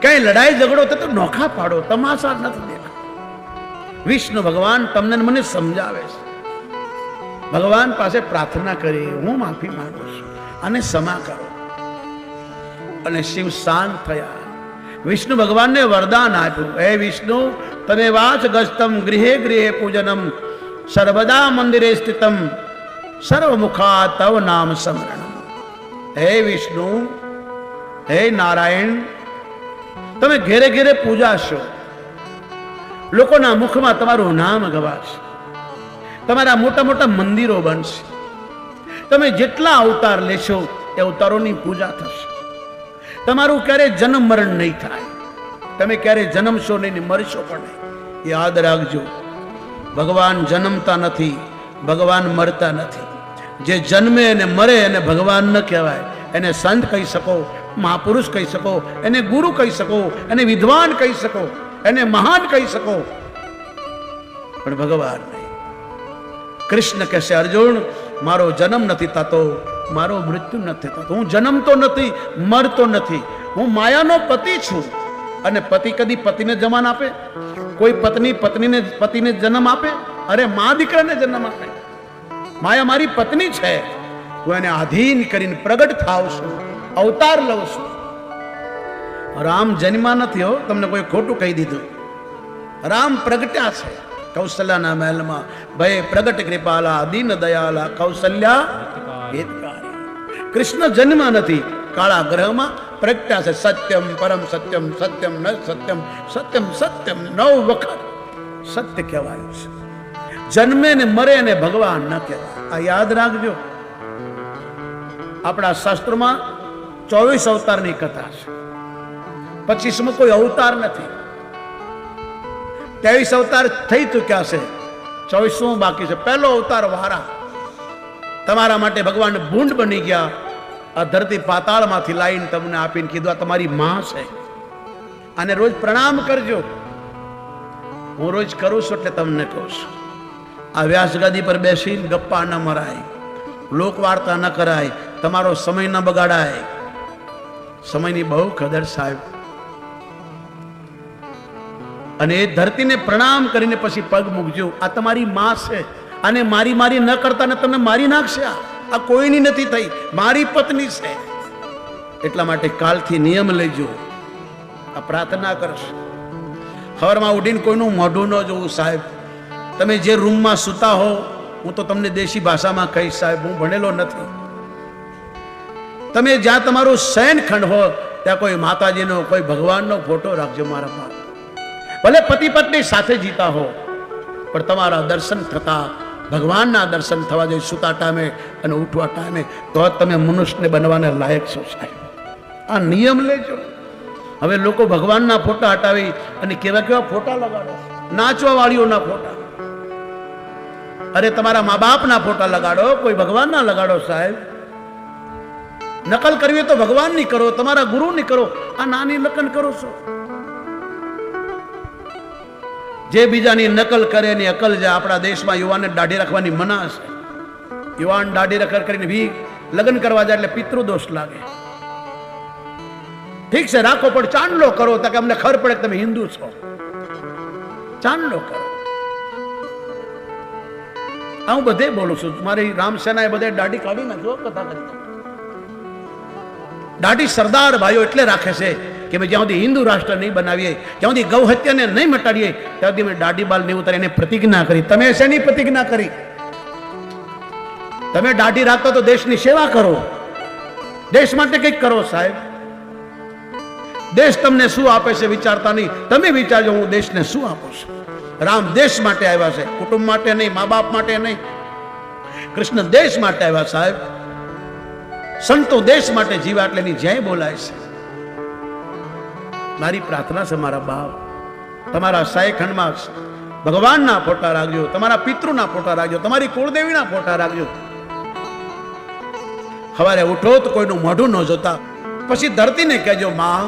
કઈ લડાઈ ઝઘડો તો નોખા પાડો, તમાશા નથી દેખા. વિષ્ણુ ભગવાન તમને મને સમજાવે છે. ભગવાન પાસે પ્રાર્થના કરી, હું માફી માંગુ છું અને ક્ષમા કરો. અને શિવ શાંત થયા. વિષ્ણુ ભગવાનને વરદાન આપ્યું, હે વિષ્ણુ, તમે વાચ ગસ્તમ ગૃહે ગૃહે પૂજનમ સર્વદા મંદિરે સ્થિતમ સર્વમુખા તવ નામ સ્મરણમ. હે વિષ્ણુ, હે નારાયણ, તમે ઘેરે ઘેરે પૂજાશો, લોકોના મુખમાં તમારું નામ ગવાશે, તમારા મોટા મોટા મંદિરો બનશે, તમે જેટલા અવતાર લેશો એ અવતારોની પૂજા થશે. તમારું ક્યારે જન્મ મરણ નહીં થાય, તમે ક્યારે જન્મશો નહીં, મરશો પણ નહીં. યાદ રાખજો, ભગવાન જન્મતા નથી, ભગવાન મરતા નથી. જે જન્મે અને મરે એને ભગવાન ન કહેવાય. એને સંત કહી શકો, મહાપુરુષ કહી શકો, એને ગુરુ કહી શકો, એને વિદ્વાન કહી શકો, એને મહાન કહી શકો, પણ ભગવાન નહીં. કૃષ્ણ કહેશે, અર્જુન, મારો જન્મ નથી થતો, મારો મૃત્યુ નથી થતો, હું જન્મતો નથી, મરતો નથી, હું માયાનો પતિ છું. અને પતિ કદી પતિને જન્મ આપે? કોઈ પત્ની પતિને જન્મ આપે? અરે મા દીકરાને જન્મ આપે. માયા મારી પત્ની છે, હું એને આધીન કરીને પ્રગટ થાવ છું, અવતાર લઉં છું. રામ જન્મા નથી હો, તમને કોઈ ખોટું કહી દીધું. રામ પ્રગટ્યા છે કૌશલ્યાના મહેલમાં. ભય પ્રગટ કૃપાલા દીન દયાલા કૌશલ્યા હિતકારી. કૃષ્ણ જન્મ નથી, કાળા ગ્રહમાં પ્રગટ્યા છે. સત્યમ પરમ સત્યમ, સત્યમ ન સત્યમ, સત્યમ સત્યમ 9 વખત સત્ય કહેવાયું છે. જન્મે ને મરે ને ભગવાન ન કહેવાય. આ યાદ રાખજો. આપણા શાસ્ત્રોમાં 24 અવતારની કથા છે, 25મો કોઈ અવતાર નથી. 23 અવતાર થઈ ચૂક્યા છે, 24મો બાકી છે. પહેલો અવતાર વારા. તમારા માટે ભગવાન ભૂંડ બની ગયા. આ ધરતી પાતાળમાંથી લાઈન તમને આપીને કીધું, આ તમારી માં છે, અને રોજ પ્રણામ કરજો. હું રોજ કરું છું એટલે તમને કહું છું. આ વ્યાસ ગાદી પર બેસીને ગપ્પા ન મરાય, લોક વાર્તા ન કરાય, તમારો સમય ન બગાડાય. સમયની બહુ કદર સાહેબ. અને એ ધરતીને પ્રણામ કરીને પછી પગ મૂકજો. આ તમારી માં છે, અને મારી ન કરતા ને તમને મારી નાખશે. આ કોઈની નથી થઈ, મારી પત્ની છે. એટલા માટે કાલથી નિયમ લેજો. આ પ્રાર્થના કરશો. સવારમાં ઉઠીને કોઈનું મોઢું ન જોવું સાહેબ. તમે જે રૂમમાં સૂતા હો, હું તો તમને દેશી ભાષામાં કહીશ સાહેબ, હું ભણેલો નથી. તમે જ્યાં તમારું શયનખંડ હો ત્યાં કોઈ માતાજીનો, કોઈ ભગવાનનો ફોટો રાખજો. મારા બાપ, ભલે પતિ પત્ની સાથે જીતા હો, પણ તમારા દર્શન થતા, ભગવાનના દર્શન થવા જોઈએ સૂતા ટાઈમે અને ઉઠવા ટાઈમે, તો તમે મનુષ્યને બનવાને લાયક છો સાહેબ. આ નિયમ લેજો. હવે લોકો ભગવાનના ફોટા હટાવી અને કેવા કેવા ફોટા લગાડે, નાચવા વાળીઓના ફોટા. અરે તમારા મા બાપના ફોટા લગાડો, કોઈ ભગવાનના લગાડો સાહેબ. નકલ કરવી તો ભગવાનની કરો, તમારા ગુરુની કરો. આ નાની નકલ કરો છો. જે બીજાની નકલ કરે એની અકલ જાય. આપણા દેશમાં યુવાનને દાઢી રાખવાની મના છે. યુવાન દાઢી રખર કરીને લગ્ન કરવા જાય એટલે પિતૃદોષ લાગે. ઠીક છે, રાખો, પણ ચાંદલો કરો તો કે અમને ખબર પડે કે તમે હિન્દુ છો. ચાંદલો કરો. હું બધે બોલું છું. મારી રામસેનાએ બધે દાઢી કાઢી નાખજો. કથા કરી દાઢી સરદાર ભાઈઓ એટલે રાખે છે કે જ્યાં સુધી હિન્દુ રાષ્ટ્ર નહીં બનાવીએ, જ્યાં સુધી ગૌ હત્યાને નહીં મટાડીએ, ત્યાં સુધી મેં દાઢી બાલ નહીં ઉતારી. એને પ્રતિજ્ઞા કરી. તમે શેની પ્રતિજ્ઞા કરી? તમે દાઢી રાખો તો દેશની સેવા કરો, દેશ માટે કંઈક કરો સાહેબ. દેશ તમને શું આપે છે વિચારતા નહીં. તમે વિચારજો, હું દેશને શું આપું છું. રામ દેશ માટે આવ્યા છે, કુટુંબ માટે નહીં, મા બાપ માટે નહીં. કૃષ્ણ દેશ માટે આવ્યા સાહેબ. સંતો દેશ માટે જીવા એટલે એની જય બોલાય છે. મારી પ્રાર્થના છે મારા બાપ, તમારા સાયખંડમાં ભગવાનના ફોટા રાખજો, તમારા પિતૃના ફોટા રાખજો, તમારી કુળદેવીના ફોટા રાખજો. સવારે ઉઠો તો કોઈનું મોઢું ન જોતા. પછી ધરતીને કહેજો, માં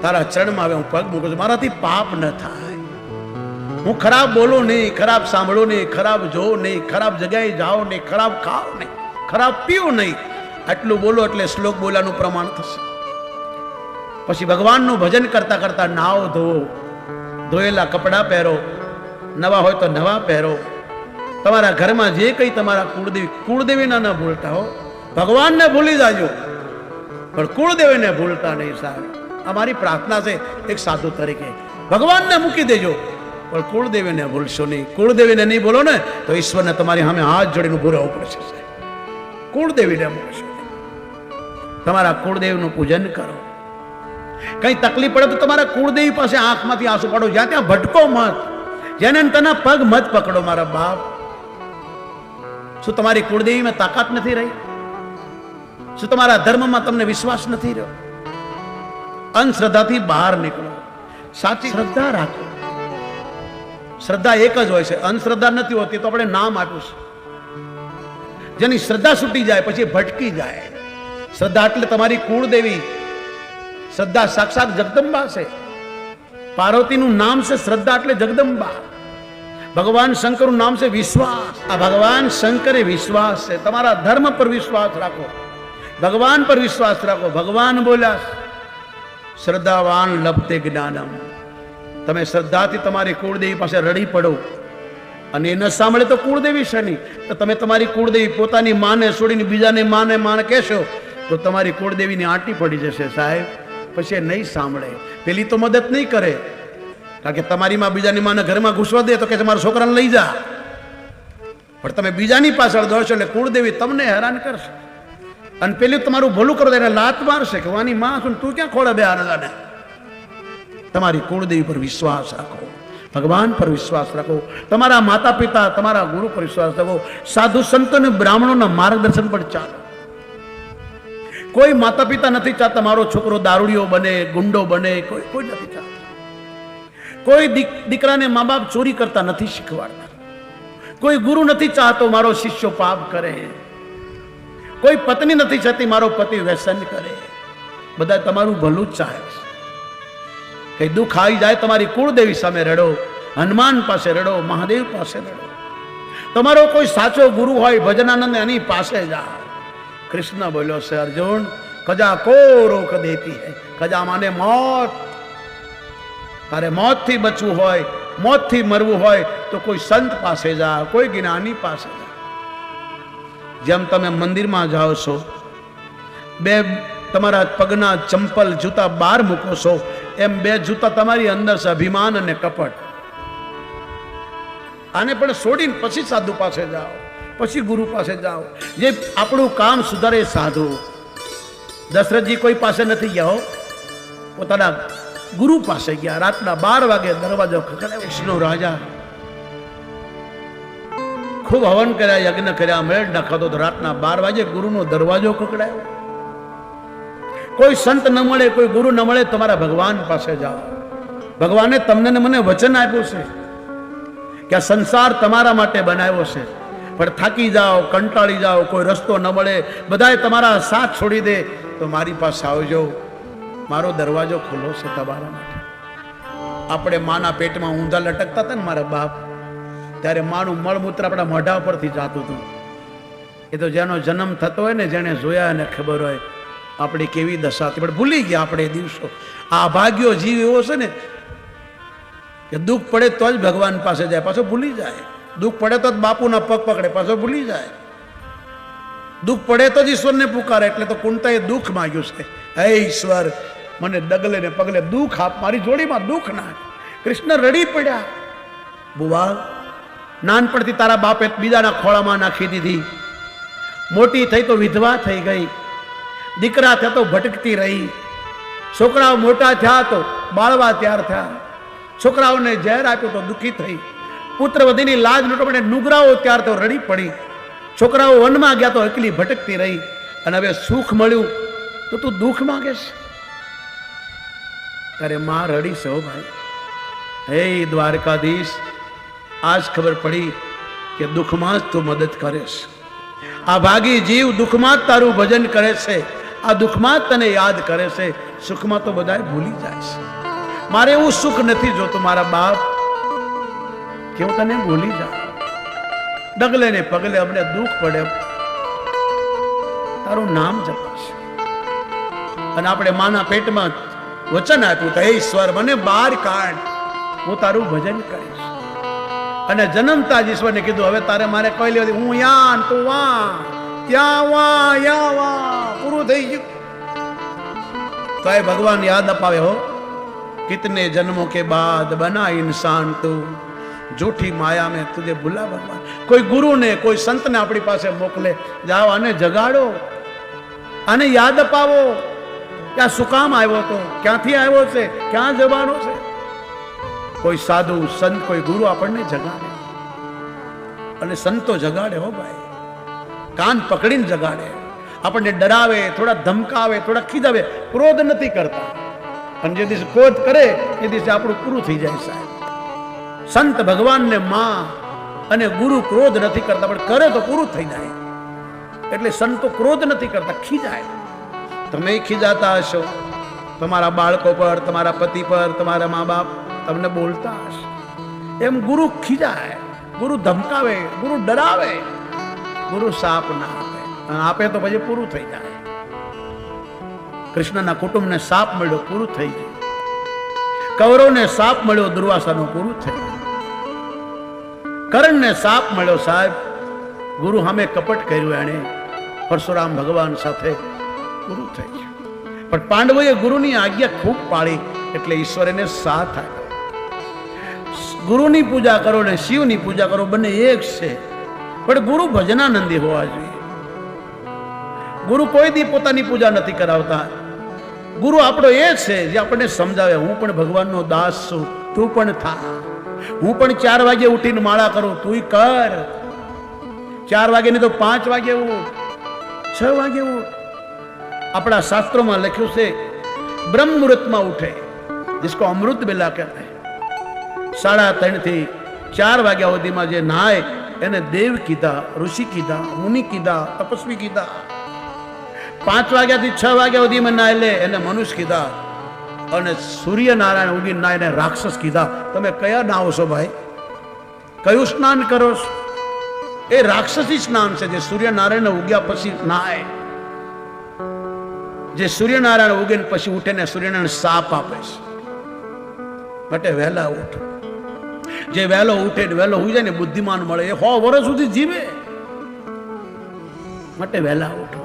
તારા ચરણમાં હવે હું પગ મૂકું છું, મારાથી પાપ ન થાય. હું ખરાબ બોલું નહીં, ખરાબ સાંભળું નહીં, ખરાબ જોઉં નહીં, ખરાબ જગ્યાએ જાઓ નહીં, ખરાબ ખાઓ નહીં, ખરાબ પીવું નહીં. આટલું બોલો એટલે શ્લોક બોલવાનું પ્રમાણ થશે. પછી ભગવાનનું ભજન કરતા કરતા નાવ ધોવો, ધોયેલા કપડાં પહેરો, નવા હોય તો નવા પહેરો. તમારા ઘરમાં જે કંઈ તમારા કુળદેવીના ન ભૂલતા હો. ભગવાનને ભૂલી જાજો પણ કુળદેવીને ભૂલતા નહીં. સાહેબ, અમારી પ્રાર્થના છે એક સાધુ તરીકે, ભગવાનને મૂકી દેજો પણ કુળદેવીને ભૂલશો નહીં. કુળદેવીને નહીં બોલો ને તો ઈશ્વરને તમારી સામે હાથ જોડીને ઉભું રહેવું પડશે. કુળદેવીને ભૂલશો નહીં. તમારા કુળદેવીનું પૂજન કરો. કઈ તકલીફ પડે તો તમારા કુળદેવી પાસે આંખમાંથી આંસુ પાડો. જ્યાં ત્યાં ભટકો મત, જેને તેના પગ મત પકડો. મારા બાપ, શું તમારી કુળદેવીમાં તાકાત નથી રહી? શું તમારા ધર્મમાં તમને વિશ્વાસ નથી રહ્યો? અંધશ્રદ્ધાથી બહાર નીકળો, સાચી શ્રદ્ધા રાખો. શ્રદ્ધા એક જ હોય છે, અંધશ્રદ્ધા નથી હોતી. તો આપણે નામ આપ્યું છે. જેની શ્રદ્ધા છૂટી જાય પછી ભટકી જાય. શ્રદ્ધા એટલે તમારી કુળદેવી. શ્રદ્ધા સાક્ષાત જગદંબા છે. પાર્વતીનું નામ છે શ્રદ્ધા એટલે જગદંબા. ભગવાન શંકરનું નામ છે વિશ્વાસ. આ ભગવાન શંકરે વિશ્વાસ છે. તમારા ધર્મ પર વિશ્વાસ રાખો, ભગવાન પર વિશ્વાસ રાખો. ભગવાન બોલ્યા, શ્રદ્ધાવાન લભતે જ્ઞાનમ. તમે શ્રદ્ધાથી તમારી કુળદેવી પાસે રડી પડો અને એ ન સાંભળે તો કુળદેવી છે નહીં. તો તમે તમારી કુળદેવી પોતાની માને છોડીને બીજાને માને કહેશો તો તમારી કુળદેવીની આંટી પડી જશે. સાહેબ, પછી એ નહીં સાંભળે. પેલી તો મદદ નહીં કરે, કારણ કે તમારી માં બીજાની માને ઘરમાં ઘૂસવા દે તો કે તમારા છોકરાને લઈ જા. પણ તમે બીજાની પાછળ દોડશો એટલે કુળદેવી તમને હેરાન કરશે. અને પેલી તમારું ભલું કરો એને લાત મારશે કે વાની માં છું, તું ક્યાં ખોળે બે આનંદાને. તમારી કુળદેવી પર વિશ્વાસ રાખો, ભગવાન પર વિશ્વાસ રાખો, તમારા માતા પિતા તમારા ગુરુ પર વિશ્વાસ રાખો. સાધુ સંતો અને બ્રાહ્મણોના માર્ગદર્શન પર ચાલો. કોઈ માતા પિતા નથી ચાહતા મારો છોકરો દારૂડિયો બને, ગુંડો બને. કોઈ નથી ચાહતા. કોઈ દીકરાને મા બાપ ચોરી કરતા નથી શીખવાડતા. કોઈ ગુરુ નથી ચાહતો મારો શિષ્યો પાપ કરે. કોઈ પત્ની નથી ચાહતી મારો પતિ વ્યસન કરે. બધા તમારું ભલું જ ચાહે છે. કઈ દુઃખ આવી જાય તમારી કુળદેવી સામે રડો, હનુમાન પાસે રડો, મહાદેવ પાસે રડો. તમારો કોઈ સાચો ગુરુ હોય ભજનાનંદ એની પાસે જાઓ. કૃષ્ણ બોલ્યો છે, અર્જુન કજા કો રોક દેતી હૈ, કજા માને મોત. તારે મોતથી બચવું હોય, મોતથી મરવું હોય તો કોઈ સંત પાસે જા, કોઈ જ્ઞાની પાસે જા. જેમ તમે મંદિરમાં જાઓ છો, બે તમારા પગના ચંપલ જૂતા બહાર મૂકો છો, એમ બે જૂતા તમારી અંદર છે અભિમાન અને કપટ. આને પણ છોડીને પછી સાધુ પાસે જાઓ, પછી ગુરુ પાસે જાઓ. જે આપણું કામ સુધારે સાધુ. દશરથજી કોઈ પાસે નથી ગયા, પોતાના ગુરુ પાસે ગયા. રાતના 12 વાગે દરવાજો ખખડાવ્યો. વિષ્ણુ રાજા ખૂબ હવન કર્યા, યજ્ઞ કર્યા, મેળ નખાતો તો રાતના 12 વાગે ગુરુનો દરવાજો ખખડાયો. કોઈ સંત ન મળે, કોઈ ગુરુ ન મળે, તમારા ભગવાન પાસે જાઓ. ભગવાને તમને ને મને વચન આપ્યું છે કે આ સંસાર તમારા માટે બનાવ્યો છે. પણ થાકી જાઓ, કંટાળી જાઓ, કોઈ રસ્તો ન મળે, બધાએ તમારા સાથ છોડી દે તો મારી પાસે આવજો. મારો દરવાજો ખુલ્લો છે તમારા માટે. આપણે માના પેટમાં ઊંધા લટકતા હતા ને મારા બાપ, ત્યારે માનું મળમૂત્ર આપણા મોઢા પરથી જાતું હતું. એ તો જેનો જન્મ થતો હોય ને, જેને જોયા એને ખબર હોય આપણી કેવી દશા હતી. પણ ભૂલી ગયા આપણે એ દિવસો. આ ભાગ્યો જીવ એવો છે ને કે દુઃખ પડે તો જ ભગવાન પાસે જાય, પાછો ભૂલી જાય. દુઃખ પડે તો જ બાપુના પગ પકડે, પાછો ભૂલી જાય. દુઃખ પડે તો જ ઈશ્વરને પુકારે. એટલે તો કુંતાએ દુઃખ માંગ્યું છે, હે ઈશ્વર મને ડગલે ને પગલે દુઃખ આપ, મારી જોડીમાં દુઃખ નાખ. કૃષ્ણ રડી પડ્યા. બુવા, નાનપણથી તારા બાપે બીજાના ખોળામાં નાખી દીધી, મોટી થઈ તો વિધવા થઈ ગઈ, દીકરા થયા તો ભટકતી રહી, છોકરાઓ મોટા થયા તો બાળવા તૈયાર થયા, છોકરાઓને ઝેર આપ્યું તો દુઃખી થઈ, પુત્ર વધીની લાજ લૂંટવા માટે નુગરાઓ ત્યાર તો રડી પડી, છોકરાઓ વનમાં ગયા તો એકલી ભટકતી રહી, અને હવે સુખ મળ્યું તો તું દુઃખ માંગે છે. અરે માં રડી છે હો ભાઈ. હે દ્વારકાધીશ, આજ ખબર પડી કે દુઃખમાં જ તું મદદ કરે છે. આ ભાગી જીવ દુઃખમાં જ તારું ભજન કરે છે, આ દુઃખમાં જ તને યાદ કરે છે, સુખમાં તો બધા ભૂલી જાય છે. મારે એવું સુખ નથી જોતું મારા બાપ કે હું તને ભૂલી જાઉં. ડગલે ને પગલે અમને દુઃખ પડે, તારું નામ જપાશે. અને આપણે માના પેટમાં વચન આપ્યું તો હે ઈશ્વર મને બહાર કાઢ, હું તારું ભજન કરીશ. અને જન્મતા જ ઈશ્વરને કીધું હવે તારે મારે કહી લેવું, હું યાં તું વાં, ત્યાં વાં યાં વાં, પૂરું થઈ ગયું. તો એ ભગવાન યાદ અપાવે, હો कितने जन्मों के बाद बना इंसान तू, झूठी माया में तुझे भूला भगवान. कोई गुरु ने कोई संत ने अपनी पासे मोकले, जाओ आने जगाड़ो, आने याद अपावो क्या सुकाम आयो तो, क्यांथी आयो छे, क्या जवानो छे. कोई साधु संत कोई गुरु आपने जगाड़े, अने संतो जगाड़े हो भाई, कान पकड़ीने जगाड़े, आपने डरावे, थोड़ा धमकावे, थोड़ा खीजावे, क्रोध नहीं करता. અને જે દિવસે ક્રોધ કરે એ દિવસે આપણું પૂરું થઈ જાય સાહેબ. સંત ભગવાનને માં અને ગુરુ ક્રોધ નથી કરતા, પણ કરે તો પૂરું થઈ જાય. એટલે સંતો ક્રોધ નથી કરતા, ખીજાય. તમે ખીજાતા હશો તમારા બાળકો પર, તમારા પતિ પર, તમારા મા બાપ તમને બોલતા હશે, એમ ગુરુ ખીજાય, ગુરુ ધમકાવે, ગુરુ ડરાવે, ગુરુ સાપ ના આપે. અને આપે તો પછી પૂરું થઈ જાય. કૃષ્ણના કુટુંબને સાપ મળ્યો, પૂરું થઈ ગયું. કૌરવને સાપ મળ્યો, દુર્વાસાનું પૂરું થયું. કર્ણને સાપ મળ્યો સાહેબ, ગુરુ સામે કપટ કર્યું એણે, પરશુરામ ભગવાન સાથે પૂરું થઈ ગયું. પણ પાંડવોએ ગુરુની આજ્ઞા ખૂબ પાળી, એટલે ઈશ્વર એને સાથ આપ્યો. ગુરુની પૂજા કરો ને શિવની પૂજા કરો, બંને એક છે, પણ ગુરુ ભજનાનંદી હોવા જોઈએ. ગુરુ કોઈ દી પોતાની પૂજા નથી કરાવતા. ગુરુ આપણો એ છે જે આપણને સમજાવે, હું પણ ભગવાનનો દાસ છું, તું પણ થા. હું પણ 4 વાગે ઉઠીને માળા કરું, તું કર. 4 વાગે નહીં તો 5 વાગે ઉઠ, 6 વાગે ઉઠ. આપણા શાસ્ત્રોમાં લખ્યું છે બ્રહ્મ મુહૂર્તમાં ઉઠે, जिसको अमृत बेला कहते हैं. 3:30 થી 4 વાગ્યા સુધીમાં જે નહાય એને દેવ કીધા, ઋષિ કીધા, મુનિ કીધા, તપસ્વી કીધા. 5 વાગ્યાથી 6 વાગ્યા સુધીમાં નાય લે એને મનુષ્ય કીધા. અને સૂર્યનારાયણ ઉગીને નાય એને રાક્ષસ કીધા. તમે કયા નાવો છો ભાઈ? કયું સ્નાન કરો છો? એ રાક્ષસી સ્નાન છે જે સૂર્યનારાયણ ઉગ્યા પછી નાય. જે સૂર્યનારાયણ ઉગીને પછી ઉઠે ને સૂર્યનારાયણ સાપ આપે છે, માટે વહેલા ઉઠો. જે વહેલો ઉઠે વહેલો હોઈ જાય ને બુદ્ધિમાન મળે, એ 100 વર્ષ સુધી જીવે. માટે વહેલા ઉઠો,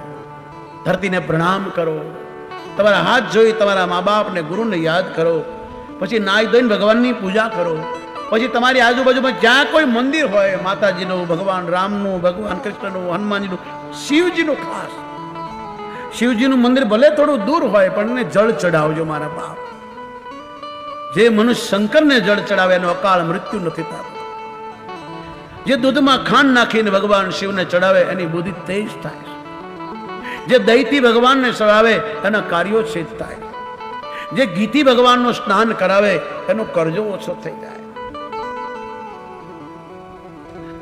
ધરતીને પ્રણામ કરો, તમારા હાથ જોઈ તમારા મા બાપ ને ગુરુને યાદ કરો, પછી નાઈ ધોઈને ભગવાનની પૂજા કરો. પછી તમારી આજુબાજુમાં જ્યાં કોઈ મંદિર હોય, માતાજીનું, ભગવાન રામનું, ભગવાન કૃષ્ણનું, હનુમાનજીનું, શિવજીનું, ખાસ શિવજીનું મંદિર ભલે થોડું દૂર હોય પણ એને જળ ચડાવજો મારા બાપ. જે મનુષ્ય શંકરને જળ ચડાવે એનો અકાળ મૃત્યુ નથી થતું. જે દૂધમાં ખાંડ નાખીને ભગવાન શિવને ચડાવે એની બુદ્ધિ તેજ થાય. જે દહીંથી ભગવાનને ચડાવે એના કાર્યો સિદ્ધ થાય. જે ઘીથી ભગવાનનું સ્નાન કરાવે એનો કરજો ઓછો થઈ જાય.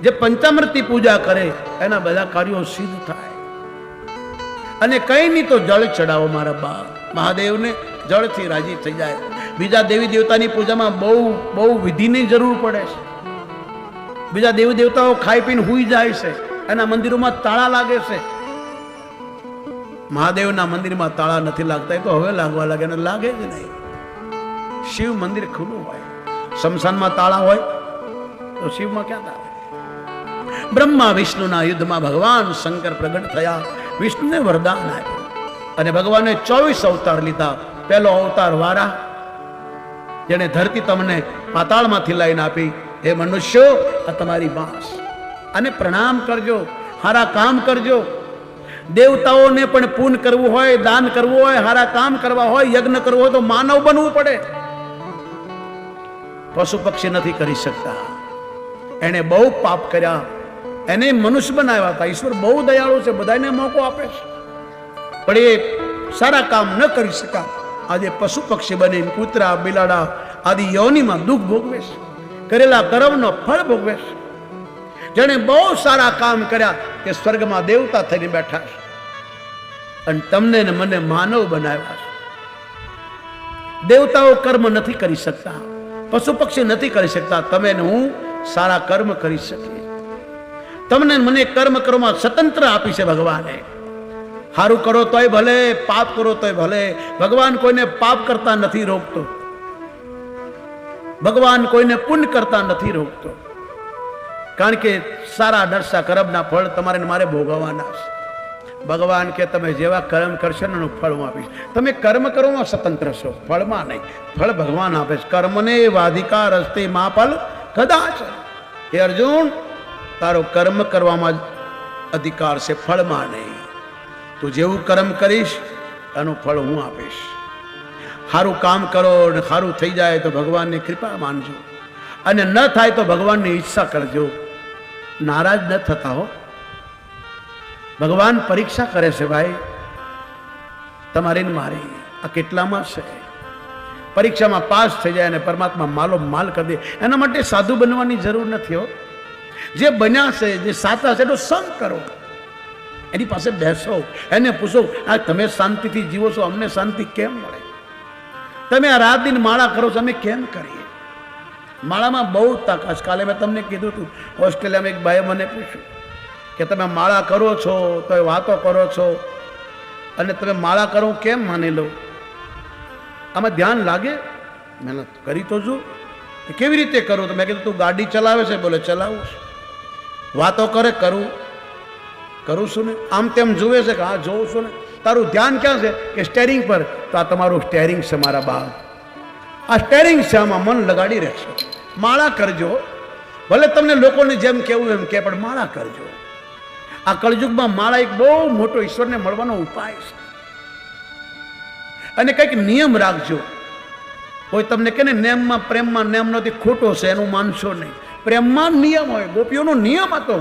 જે પંચામૃતની પૂજા કરે એના બધા કાર્યો સિદ્ધ થાય. અને કઈ નહીં તો જળ ચડાવો મારા બાપ. મહાદેવને જળથી રાજી થઈ જાય. બીજા દેવી દેવતાની પૂજામાં બહુ વિધિની જરૂર પડે છે. બીજા દેવી દેવતાઓ ખાઈ પીને હુઈ જાય છે, એના મંદિરોમાં તાળા લાગે છે. મહાદેવના મંદિરમાં તાળા નથી લાગતા, એ તો હવે લાગવા લાગે, ને લાગે જ નહીં. શિવ મંદિર ખુલ્લું હોય. શમશાનમાં તાળા હોય તો શિવમાં ક્યાં તાળા? બ્રહ્મા વિષ્ણુના યુદ્ધમાં ભગવાન શંકર પ્રગટ થયા, વિષ્ણુને વરદાન આપ્યું અને ભગવાને 24 અવતાર લીધા. પહેલો અવતાર વારા, જેને ધરતી તમને પાતાળમાંથી લાઈને આપી. હે મનુષ્યો, આ તમારી બાસ, અને પ્રણામ કરજો, હારા કામ કરજો. દેવતાઓને પણ પૂન કરવું હોય, દાન કરવું હોય, હારા કામ કરવા હોય, યજ્ઞ કરવો હોય તો માનવ બનવું પડે. પશુ પક્ષી નથી કરી શકતા. એને બહુ પાપ કર્યા, એને મનુષ્ય બનાવ્યા હતા. ઈશ્વર બહુ દયાળુ છે, બધાને મોકો આપે છે, પણ એ સારા કામ ન કરી શકા. આજે પશુ પક્ષી બની કૂતરા બિલાડા આદિ યોનિમાં દુઃખ ભોગવે છે, કરેલા કર્મનો ફળ ભોગવે છે. જેણે બહુ સારા કામ કર્યા કે સ્વર્ગમાં દેવતા થઈને બેઠા છે, અને તમને ને મને માનવ બનાવ્યા છે. દેવતાઓ કર્મ નથી કરી શકતા, પશુ પક્ષી નથી કરી શકતા. તમે ને હું સારા કર્મ કરી શકીએ. તમને મને કર્મ કરવામાં સ્વતંત્ર આપી છે ભગવાને. સારું કરો તોય ભલે, પાપ કરો તોય ભલે. ભગવાન કોઈને પાપ કરતા નથી રોકતો, ભગવાન કોઈને પુણ્ય કરતા નથી રોકતો. કારણ કે સારા નરસા કર્મના ફળ તમારે મારે ભોગવવાના છે. ભગવાન કે તમે જેવા કર્મ કરશો ને એનું ફળ હું આપીશ. તમે કર્મ કરવામાં સ્વતંત્ર છો, ફળમાં નહીં. ફળ ભગવાન આપે છે. કર્મને વાધિકાર હસ્તે મા ફલ કદાચ. હે અર્જુન, તારો કર્મ કરવામાં જ અધિકાર છે, ફળમાં નહીં. તું જેવું કર્મ કરીશ એનું ફળ હું આપીશ. સારું કામ કરો ને સારું થઈ જાય તો ભગવાનની કૃપા માનજો, અને ન થાય તો ભગવાનની ઈચ્છા કરજો. નારાજ ન થતા હો. ભગવાન પરીક્ષા કરે છે ભાઈ, તમારી ને મારી. આ કેટલામાં છે? પરીક્ષામાં પાસ થઈ જાય અને પરમાત્મા માલો માલ કરી દે. એના માટે સાધુ બનવાની જરૂર નથી હો. જે બન્યા છે, જે સાચા છે એનો સંગ કરો, એની પાસે બેસો, એને પૂછો આ તમે શાંતિથી જીવો છો, અમને શાંતિ કેમ મળે? તમે આ રાત દિન માળા કરો છો, અમે કેમ કરીએ? માળામાં બહુ તાકાત. કાલે મેં તમને કીધું હતું, ઓસ્ટ્રેલિયામાં એક ભાઈએ મને પૂછ્યું કે તમે માળા કરો છો તો એ વાતો કરો છો, અને તમે માળા કરો કેમ માની લો? આમાં ધ્યાન લાગે? મેં કરી તો જો. કેવી રીતે કરું? તો મેં કીધું તું ગાડી ચલાવે છે? બોલે ચલાવું છું. વાતો કરે? કરું છું ને. આમ તેમ જુએ છે કે હા જોઉં છું ને. તારું ધ્યાન ક્યાં છે? કે સ્ટેરિંગ પર. તો આ તમારું સ્ટેરિંગ છે મારા બાપ, આ સ્ટેરિંગ છે, આમાં મન લગાડી રહેશો. માળા કરજો, ભલે તમને લોકોને જેમ કેવું એમ કે, પણ માળા કરજો. આ કળયુગમાં માળા એક બહુ મોટો ઈશ્વરને મળવાનો ઉપાય છે. અને કંઈક નિયમ રાખજો. કોઈ તમને કે ને નેમમાં પ્રેમમાં નેમ નથી, ખોટો છે, એનું માનશો નહીં. પ્રેમમાં નિયમ હોય. ગોપીઓનો નિયમ હતો.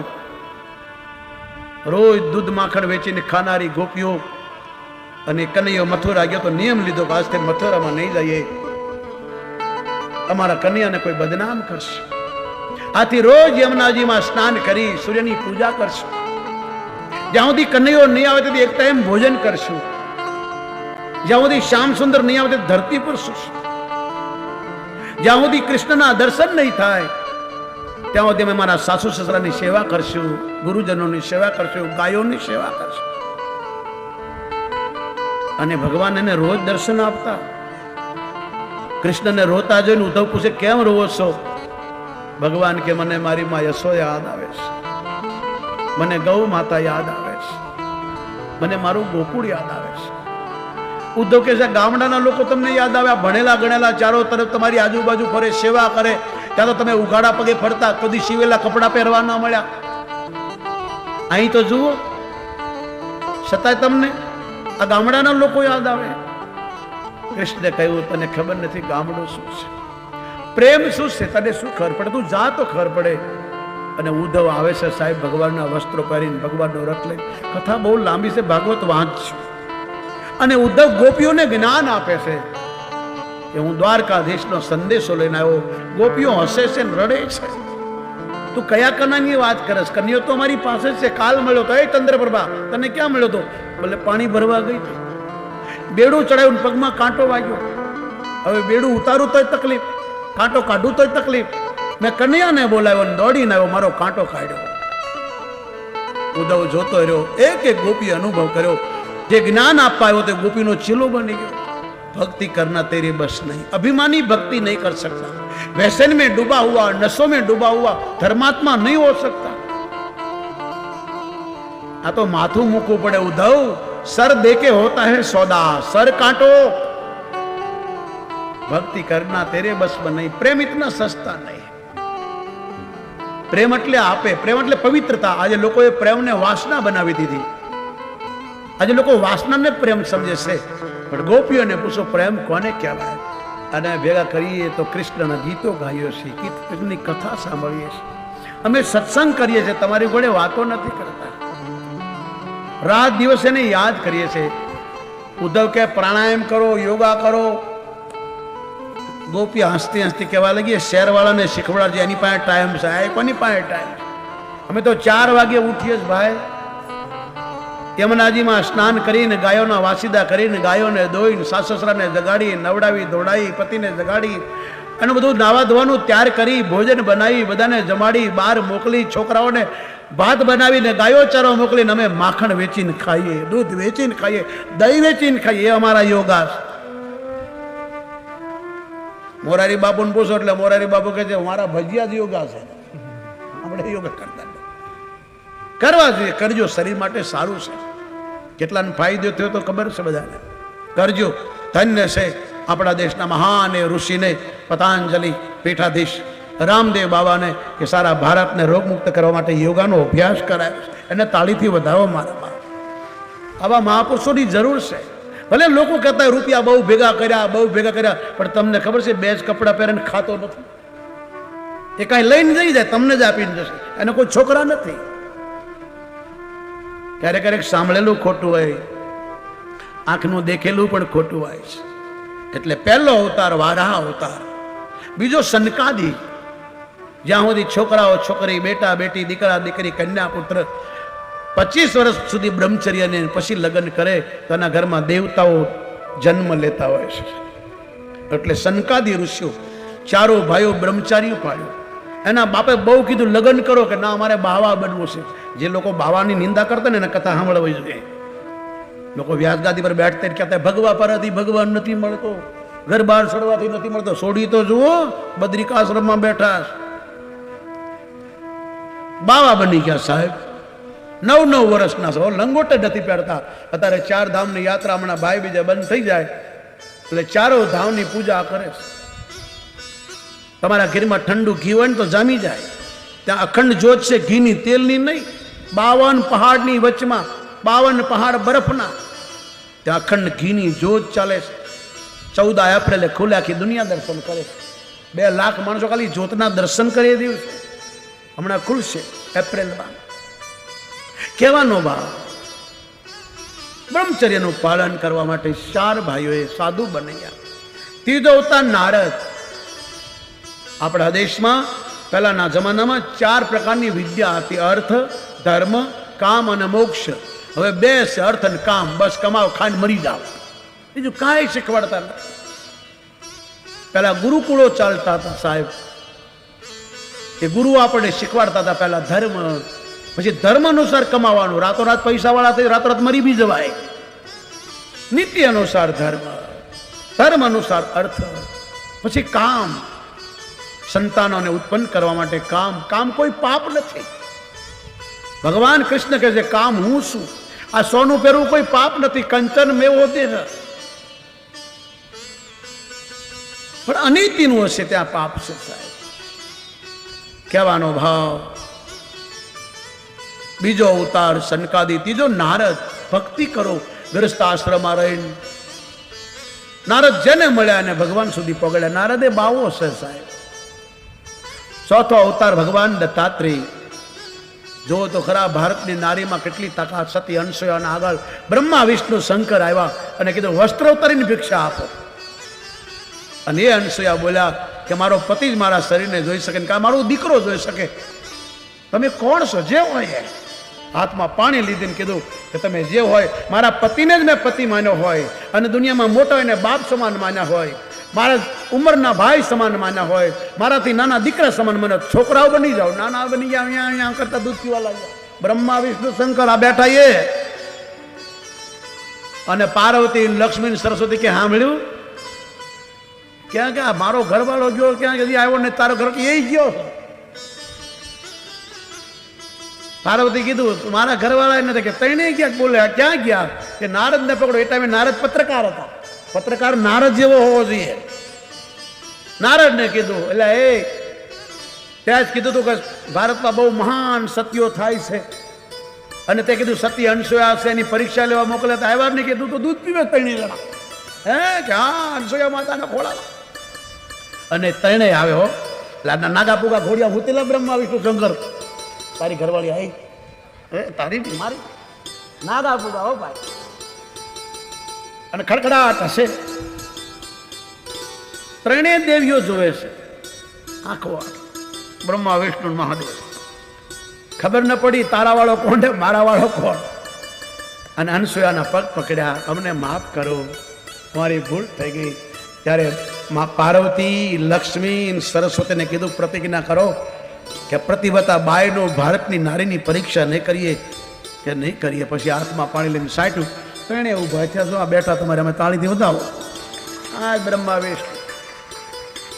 રોજ દૂધ માખણ વેચીને ખાનારી ગોપીઓ, અને કનૈયો મથુરા ગયો તો નિયમ લીધો કે આજથી મથુરામાં નહીં જઈએ, અમારા કન્યાને કોઈ બદનામ કરશે. આથી રોજ યમુનાજીમાં સ્નાન કરી સૂર્યની પૂજા કરશું. જ્યાં સુધી કનૈયો નહીં આવે તેથી એક ટાઈમ ભોજન કરશું. જ્યાં સુધી શ્યામ સુંદર નહીં આવે ધરતી પર સુશું. જ્યાં સુધી કૃષ્ણના દર્શન નહીં થાય ત્યાં સુધી અમે મારા સાસુ સસરાની સેવા કરશું, ગુરુજનોની સેવા કરશું, ગાયોની સેવા કરશું. અને ભગવાન એને રોજ દર્શન આપતા. કૃષ્ણને રોતા જોઈને ઉદ્ધવ પૂછે કેમ રોવો છો? ભગવાન કે મને મારી માં યશોદા યાદ આવે છે, મને ગૌ માતા યાદ આવે છે, મને મારું ગોકુળ યાદ આવે છે. ઉદ્ધવ કે છે ગામડાના લોકો તમને યાદ આવે? ભણેલા ગણેલા ચારો તરફ તમારી આજુબાજુ ફરે, સેવા કરે, ત્યાં તો તમે ઉઘાડા પગે ફરતા, કદી સીવેલા કપડા પહેરવા ના મળ્યા. અહીં તો જુઓ, છતાંય તમને આ ગામડાના લોકો યાદ આવે. કૃષ્ણે કહ્યું તને ખબર નથી ગામડું શું છે, પ્રેમ શું છે, તને શું ખબર પડે? તું જા તો ખબર પડે. અને ઉદ્ધવ આવે છે સાહેબ ભગવાનના વસ્ત્રો પહેરીને, ભગવાનનો રથ લઈને. કથા બહુ લાંબી છે, ભાગવત વાંચશું. અને ઉદ્ધવ ગોપીઓને જ્ઞાન આપે છે કે હું દ્વારકાધીશનો સંદેશો લઈને આવ્યો. ગોપીઓ હસે છે ને રડે છે. તું કયા કન્યાની વાત કરસ? કન્યો તો અમારી પાસે છે, કાલ મળ્યો તો. એ ચંદ્રપ્રભા તને ક્યાં મળ્યો તો? બોલે પાણી ભરવા ગઈ હતી, બેડું ચડાવ્યું, પગમાં કાંટો વાગ્યો. હવે બેડું ઉતારું તોય તકલીફ, કાંટો કાઢું તોય તકલીફ. મેં કન્યાને બોલાવ્યો, દોડીને આવ્યો, મારો કાંટો કાઢ્યો. ઉદ્ધવ જોતો રહ્યો, એક એક ગોપી અનુભવ કર્યો. જે જ્ઞાન આપવા આવ્યો તે ગોપીનો ચેલો બની ગયો. भक्ति करना तेरी बस नहीं, अभिमानी भक्ति नहीं कर सकता, व्यसन में डूबा हुआ, नशों में डूबा हुआ धर्मात्मा नहीं हो सकता. आ तो माथुं मूकવું પડે. उद्धव सर देके होता है सौदा, सर काटो. भक्ति करना तेरे बस में नहीं. प्रेम इतना सस्ता नहीं. प्रेम એટલે આપે, પ્રેમ એટલે પવિત્રતા. આજે લોકોએ પ્રેમને વાસના બનાવી દીધી. આજે લોકો વાસનાને પ્રેમ સમજે છે. પણ ગોપીઓને પૂછો પ્રેમ કોને કહેવાય? અને ભેગા કરીએ તો કૃષ્ણના ગીતો ગાઈએ છીએ, કૃષ્ણની કથા સાંભળીએ છીએ, અમે સત્સંગ કરીએ છીએ, તમારી જોડે વાતો નથી કરતા. રાત દિવસ એને યાદ કરીએ છીએ. ઉદ્ધવ કે પ્રાણાયામ કરો, યોગા કરો. ગોપી હસતી હસતી કહેવા લાગી શહેરવાળાને શીખવાડજે, એની પાસે ટાઈમ છે. આ કોની પાસે ટાઈમ? અમે તો 4 વાગે ઉઠીએ જ ભાઈ. યમુનાજીમાં સ્નાન કરીને, ગાયોના વાસીદા કરીને, ગાયોને દોઈને, સાસુ સસરાને જગાડી, નવડાવી ધોડાવી, પતિને જગાડી, અને બધું નાવા ધોવાનું તૈયાર કરી ભોજન બનાવી બધાને જમાડી બહાર મોકલી, છોકરાઓને ભાત બનાવીને ગાયો ચારો મોકલીને અમે માખણ વેચીને ખાઈએ, દૂધ વેચીને ખાઈએ, દહીં વેચીને ખાઈએ. એ અમારા યોગા છે. મોરારી બાપુને પૂછો એટલે મોરારી બાપુ કહે છે મારા ભજીયા જ યોગા છે. આપણે યોગા કરતા કરવા જોઈએ, કરજો, શરીર માટે સારું છે. કેટલાને ફાયદો થયો તો ખબર છે બધાને. કરજો. ધન્ય છે આપણા દેશના મહાન ઋષિને, પતંજલિ પીઠાધીશ રામદેવ બાબાને, કે સારા ભારતને રોગમુક્ત કરવા માટે યોગાનો અભ્યાસ કરાયો. એને તાળીથી વધાવો મારા. આવા મહાપુરુષોની જરૂર છે. ભલે લોકો કહેતા રૂપિયા બહુ ભેગા કર્યા, પણ તમને ખબર છે બે જ કપડાં પહેરીને ખાતો નથી. એ કાંઈ લઈને જઈ જાય, તમને જ આપીને જશે. એને કોઈ છોકરા નથી. ક્યારેક ક્યારેક સાંભળેલું ખોટું હોય, આંખનું દેખેલું પણ ખોટું હોય છે. એટલે પહેલો અવતાર વારાહ અવતાર, બીજો સનકાદી. જ્યાં સુધી છોકરાઓ છોકરી, બેટા બેટી, દીકરા દીકરી, કન્યા પુત્ર 25 વર્ષ સુધી બ્રહ્મચર્યને પછી લગ્ન કરે તો એના ઘરમાં દેવતાઓ જન્મ લેતા હોય છે. એટલે સનકાદી ઋષિઓ ચારો ભાઈઓ બ્રહ્મચારી પાડ્યો. એના બાપે બહુ કીધું લગ્ન કરો, કે ના અમારે બાવા બનવું છે. જે લોકો બાવાની નિંદા કરતા ને એને કથા સાંભળવી જોઈએ. લોકો વ્યાસગાદી પર બેઠતા કહેતા ભગવા પરથી ભગવાન નથી મળતો, ઘર બહાર છોડવાથી નથી મળતો. છોડી તો જુઓ, બદ્રિકાશ્રમમાં બેઠા બાવા બની ગયા સાહેબ. 9 વર્ષના છો, લંગોટ જ નથી પહેરતા. અત્યારે 4 ધામની યાત્રા હમણાં ભાઈ બીજા બંધ થઈ જાય એટલે 4 ધામની પૂજા કરે. તમારા ઘરમાં ઠંડુ ઘી હોય ને તો જામી જાય. ત્યાં અખંડ જ્યોત છે, ઘીની, તેલની નહીં. 52 પહાડની વચમાં, 52 પહાડ બરફના, ત્યાં અખંડ ઘીની જ્યોત ચાલે છે. 14 એપ્રિલે ખુલે, આખી દુનિયા દર્શન કરે. 2 લાખ માણસો ખાલી જ્યોતના દર્શન કરી દિવસે હમણાં ખુલશે એપ્રિલમાં. કહેવાનો ભાવ, બ્રહ્મચર્યનું પાલન કરવા માટે 4 ભાઈઓએ સાધુ બન્યા. ત્રીજો અવતાર નારદ. આપણા દેશમાં પહેલાના જમાનામાં 4 પ્રકારની વિદ્યા હતી: અર્થ, ધર્મ, કામ અને મોક્ષ. હવે 2 છે, અર્થ અને કામ. બસ કમાઓ, ખાઈને મરી જાઓ, બીજું કાંઈ શીખવાડતા નથી. પહેલા ગુરુકુળો ચાલતા હતા સાહેબ. એ ગુરુ આપણને શીખવાડતા હતા પહેલા ધર્મ, પછી ધર્મ અનુસાર કમાવાનું. રાતોરાત પૈસાવાળા થઈ રાતોરાત મરી બી જવાય. નીતિ અનુસાર ધર્મ, ધર્મ અનુસાર અર્થ, પછી કામ. સંતાનોને ઉત્પન્ન કરવા માટે કામ. કામ કોઈ પાપ નથી. ભગવાન કૃષ્ણ કહે છે કામ હું છું. આ સોનું પહેરવું કોઈ પાપ નથી. કંચન મેવો દે, પણ અનીતિનું હશે ત્યાં પાપ છે સાહેબ. કહેવાનો ભાવ. બીજો અવતાર સનકાદી. ત્રીજો નારદ. ભક્તિ કરો ગૃહસ્થ આશ્રમમાં રહીને. નારદ જેને મળ્યા અને ભગવાન સુધી પગડ્યા. નારદે બાવો છે સાહેબ. ચોથો અવતાર ભગવાન દત્તાત્રેય. જો તો ખરા ભારતની નારીમાં કેટલી તાકાત. સતી અનસૂયાના આગળ બ્રહ્મા વિષ્ણુ શંકર આવ્યા અને કીધું વસ્ત્ર ઉતારીને ભિક્ષા આપો. અને એ અનસૂયા બોલ્યા કે મારો પતિ જ મારા શરીરને જોઈ શકે ને મારો દીકરો જોઈ શકે. તમે કોણ છો? જે હોય. હાથમાં પાણી લીધીને કીધું કે તમે જે હોય, મારા પતિને જ મેં પતિ માન્યો હોય, અને દુનિયામાં મોટા હોય ને બાપ સમાન માન્યા હોય, મારા ઉંમરના ભાઈ સમાન માન્યા હોય, મારાથી નાના દીકરા સમાન મને. છોકરાઓ બની જાઓ, નાના બની જાઓ, અહીંયા કરતા દૂધ પીવા લાગ્યા. બ્રહ્મા વિષ્ણુ શંકર આ બેઠા એ, અને પાર્વતી લક્ષ્મી સરસ્વતી કે સાંભળ્યું ક્યાં ક્યાં મારો ઘરવાળો ગયો, ક્યાં હજી આવ્યો ને તારો ઘર એ ગયો. પાર્વતી કીધું મારા ઘરવાળા નથી કે તઈને ક્યાંક બોલે ક્યાં ગયા, કે નારદ ને પકડો. એ ટાઈમે નારદ પત્રકાર હતા. પત્રકાર નારદ જેવો હોવો જોઈએ. નારદ ને કીધું એટલે ત્યાં જ કીધું હતું કે ભારતમાં બહુ મહાન સતીઓ થાય છે, અને તે કીધું સતી અનસૂયા છે, એની પરીક્ષા લેવા મોકલે તો આવ્યા ને કીધું તો દૂધ પીવે તણી જણા. કે હા અનસૂયા માતાના ખોળા. અને તણે આવ્યો એટલે નાગા પુગા ઘોડિયા હુતેલા બ્રહ્મા વિષ્ણુ શંકર. તારી ઘરવાળી આવી, તારી મારી નાગા પુગા હો ભાઈ. અને ખડખડાટ હશે. ત્રણેય દેવીઓ જોવે છે આંખો. બ્રહ્મા વિષ્ણુ મહાદેવ. ખબર ન પડી તારાવાળો કોણ ને મારાવાળો કોણ. અને અનસૂયાના પગ પકડ્યા. અમને માફ કરો, મારી ભૂલ થઈ ગઈ. ત્યારે માં પાર્વતી લક્ષ્મી સરસ્વતીને કીધું પ્રતિજ્ઞા કરો કે પ્રતિવતા બાયનો ભારતની નારીની પરીક્ષા નહીં કરીએ કે નહીં કરીએ. પછી હાથમાં પાણી લઈને સાટ્યું તો એણે ઊભા થયા છો આ બેઠા તમારે અમે તાળીથી વધાવો. આ બ્રહ્માવેશ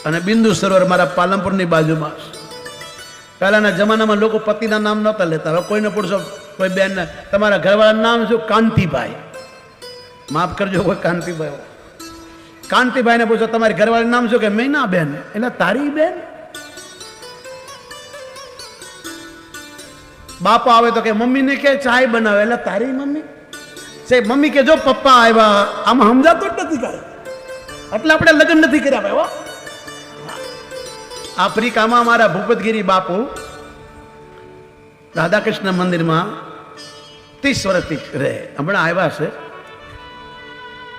અને બિંદુ સરોવર મારા પાલનપુરની બાજુમાં. પહેલાના જમાનામાં લોકો પતિના નામ નહોતા લેતા. હવે કોઈને પૂછો કોઈ બેન તમારા ઘરવાળાનું નામ શું? કાંતિભાઈ. માફ કરજો કોઈ કાંતિભાઈ. કાંતિભાઈને પૂછો તમારી ઘરવાળાનું નામ શું? કે મૈના બેન. એટલે તારી બેન. બાપા આવે તો કે મમ્મીને કે ચાય બનાવે. એટલે તારી મમ્મી સાહેબ મમ્મી કે જો પપ્પા આવ્યા. આમાં સમજાતું જ નથી કાંઈ. એટલે આપણે લગ્ન નથી કર્યા ભાઈ. આફ્રિકામાં અમારા ભૂપતગીરી બાપુ રાધાકૃષ્ણ મંદિરમાં 30 વર્ષથી રહે. હમણાં આવ્યા છે.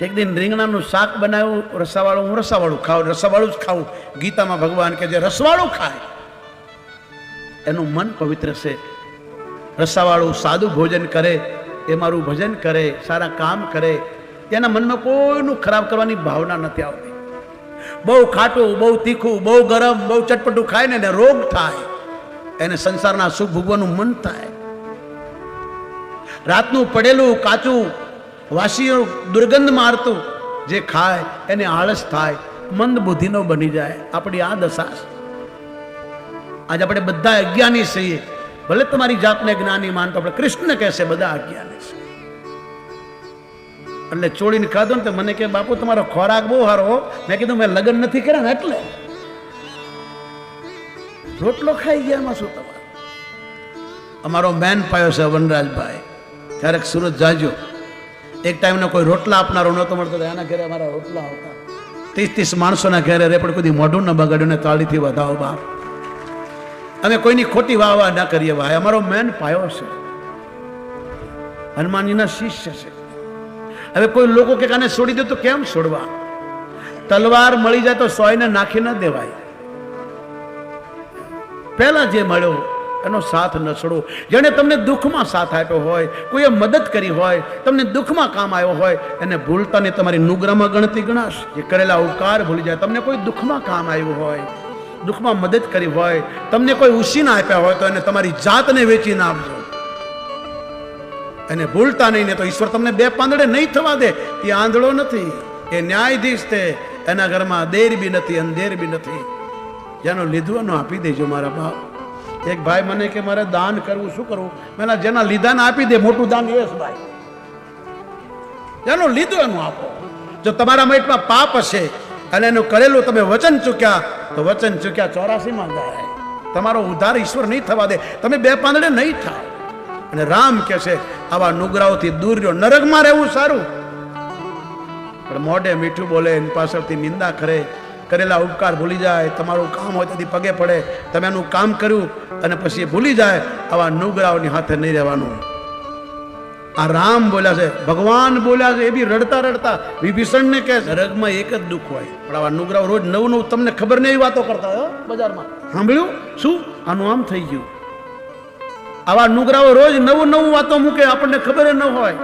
એક દિન રીંગણાનું શાક બનાવ્યું રસાવાળું. હું રસાવાળું ખાઉં, રસાવાળું જ ખાઉં. ગીતામાં ભગવાન કે જે રસવાળું ખાય એનું મન પવિત્ર છે. રસાવાળું સાદું ભોજન કરે એ મારું ભજન કરે, સારા કામ કરે, તેના મનમાં કોઈનું ખરાબ કરવાની ભાવના નથી આવતી. બહુ ખાટું, બહુ તીખું, બહુ ગરમ, બહુ ચટપટું ખાય ને એને રોગ થાય. એને સંસારના સુખ ભોગવાનું મન થાય. રાતનું પડેલું કાચું વાસીઓ દુર્ગંધ મારતું જે ખાય એને આળસ થાય, મંદ બુદ્ધિનો બની જાય. આપણી આ દશા છે. આજે આપણે બધા અજ્ઞાની છીએ. ભલે તમારી જાતને જ્ઞાની માનતો, આપણે કૃષ્ણ કહેશે બધા અજ્ઞાની છે. એટલે ચોળીને ખાધો ને તો મને કે બાપુ તમારો ખોરાક બહુ સારો. મેં કીધું મેં લગ્ન નથી કર્યા ને એટલે રોટલો ખાઈ ગયા. એમાં શું તમારે? અમારો મેન પાયો છે વનરાજભાઈ. ક્યારેક સુરત જાજો. એક ટાઈમનો કોઈ રોટલા આપનારો નહોતો મળતો. એના ઘરે અમારા રોટલા આવતા. 30 માણસોના ઘરે રે પણ કોઈ મોઢું ન બગાડ્યું ને તાળીથી વધાવો બાપ. અમે કોઈની ખોટી વાહ ના કરીએ ભાઈ. અમારો મેન પાયો છે. હનુમાનજીના શિષ્ય છે. હવે કોઈ લોકો કે આને છોડી દે તો કેમ છોડવા? તલવાર મળી જાય તો સોયને નાખી ન દેવાય. પહેલા જે મળ્યો એનો સાથ ન છોડો. જેને તમને દુઃખમાં સાથ આપ્યો હોય, કોઈએ મદદ કરી હોય, તમને દુઃખમાં કામ આવ્યો હોય, એને ભૂલતા ને તમારી નુગ્રામાં ગણતી ગણાશ. જે કરેલા ઉપકાર ભૂલી જાય. તમને કોઈ દુઃખમાં કામ આવ્યું હોય, દુઃખમાં મદદ કરી હોય, તમને કોઈ ઉછીના આપ્યા હોય તો એને તમારી જાતને વેચી ના આપજો. એને ભૂલતા નહીં ને તો ઈશ્વર તમને બે પાંદડે નહીં થવા દે. એ આંધળો નથી, એ ન્યાયાધીશ છે. એના ઘરમાં દેર બી નથી, અંધેર બી નથી. જેનો લીધું એનો આપી દેજો મારા બાપ. એક ભાઈ મને કે મારે દાન કરવું, શું કરવું? મેં જેના લીધા ને આપી દે. મોટું દાન એ જ ભાઈ. જેનું લીધું એનું આપો. જો તમારા પેટમાં પાપ હશે અને એનું કરેલું તમે વચન ચૂક્યા તો વચન ચૂક્યા 84માં જાય. તમારો ઉદ્ધાર ઈશ્વર નહીં થવા દે. તમે બે પાંદડે નહીં થાય. અને રામ કે છે આવા નુગરાઓથી દૂર રહ્યો. નરકમાં રહેવું સારું પણ મોઢે મીઠું બોલે, એની પાછળથી નિંદા કરે, કરેલા ઉપકાર ભૂલી જાય. તમારું કામ હોય તેથી પગે પડે. તમે એનું કામ કર્યું અને પછી ભૂલી જાય. આવા નુગરાઓની હાથે નહીં રહેવાનું. આ રામ બોલ્યા છે, ભગવાન બોલ્યા છે. એ બી રડતા રડતા વિભીષણને કહે છે નરકમાં એક જ દુઃખ હોય. પણ આવા નુગરાઓ રોજ નવું નવું તમને ખબર નહીં એવી વાતો કરતા હોય બજારમાં. સાંભળ્યું? શું આનું આમ થઈ ગયું? આવા નુગરાઓ રોજ નવું નવું વાતો મૂકે, આપણને ખબર ન હોય.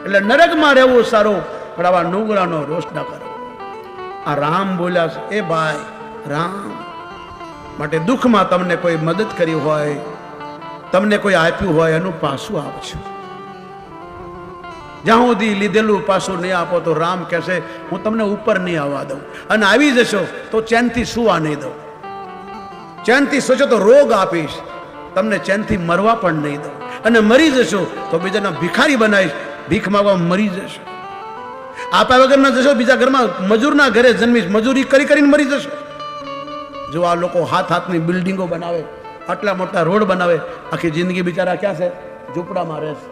એટલે નરકમાં રહેવું સારું પણ આવા નુગરાનો રોષ ના કરો. આ રામ બોલ્યા છે. એ ભાઈ રામ માટે દુઃખમાં તમને કોઈ મદદ કરી હોય, તમને કોઈ આપ્યું હોય એનું પાછું આપજો. જ્યાં સુધી લીધેલું પાછું નહીં આપો તો રામ કહેશે હું તમને ઉપર નહીં આવવા દઉં. અને આવી જશો તો ચેનથી સુવા નહીં દઉં. ચેનથી સોચો તો રોગ આપીશ. તમને ચેનથી મરવા પણ નહીં દઉં. અને મરી જશો તો બીજાના ભિખારી બનાવીશ. ભીખ માગવા મરી જશો. આપ્યા વગર ના જશો. બીજા ઘરમાં મજૂરના ઘરે જન્મીશ. મજૂરી કરી કરીને મરી જશો. જો આ લોકો હાથની બિલ્ડિંગો બનાવે, આટલા મોટા રોડ બનાવે, આખી જિંદગી બિચારા ક્યાં છે? ઝૂંપડામાં રહેશે.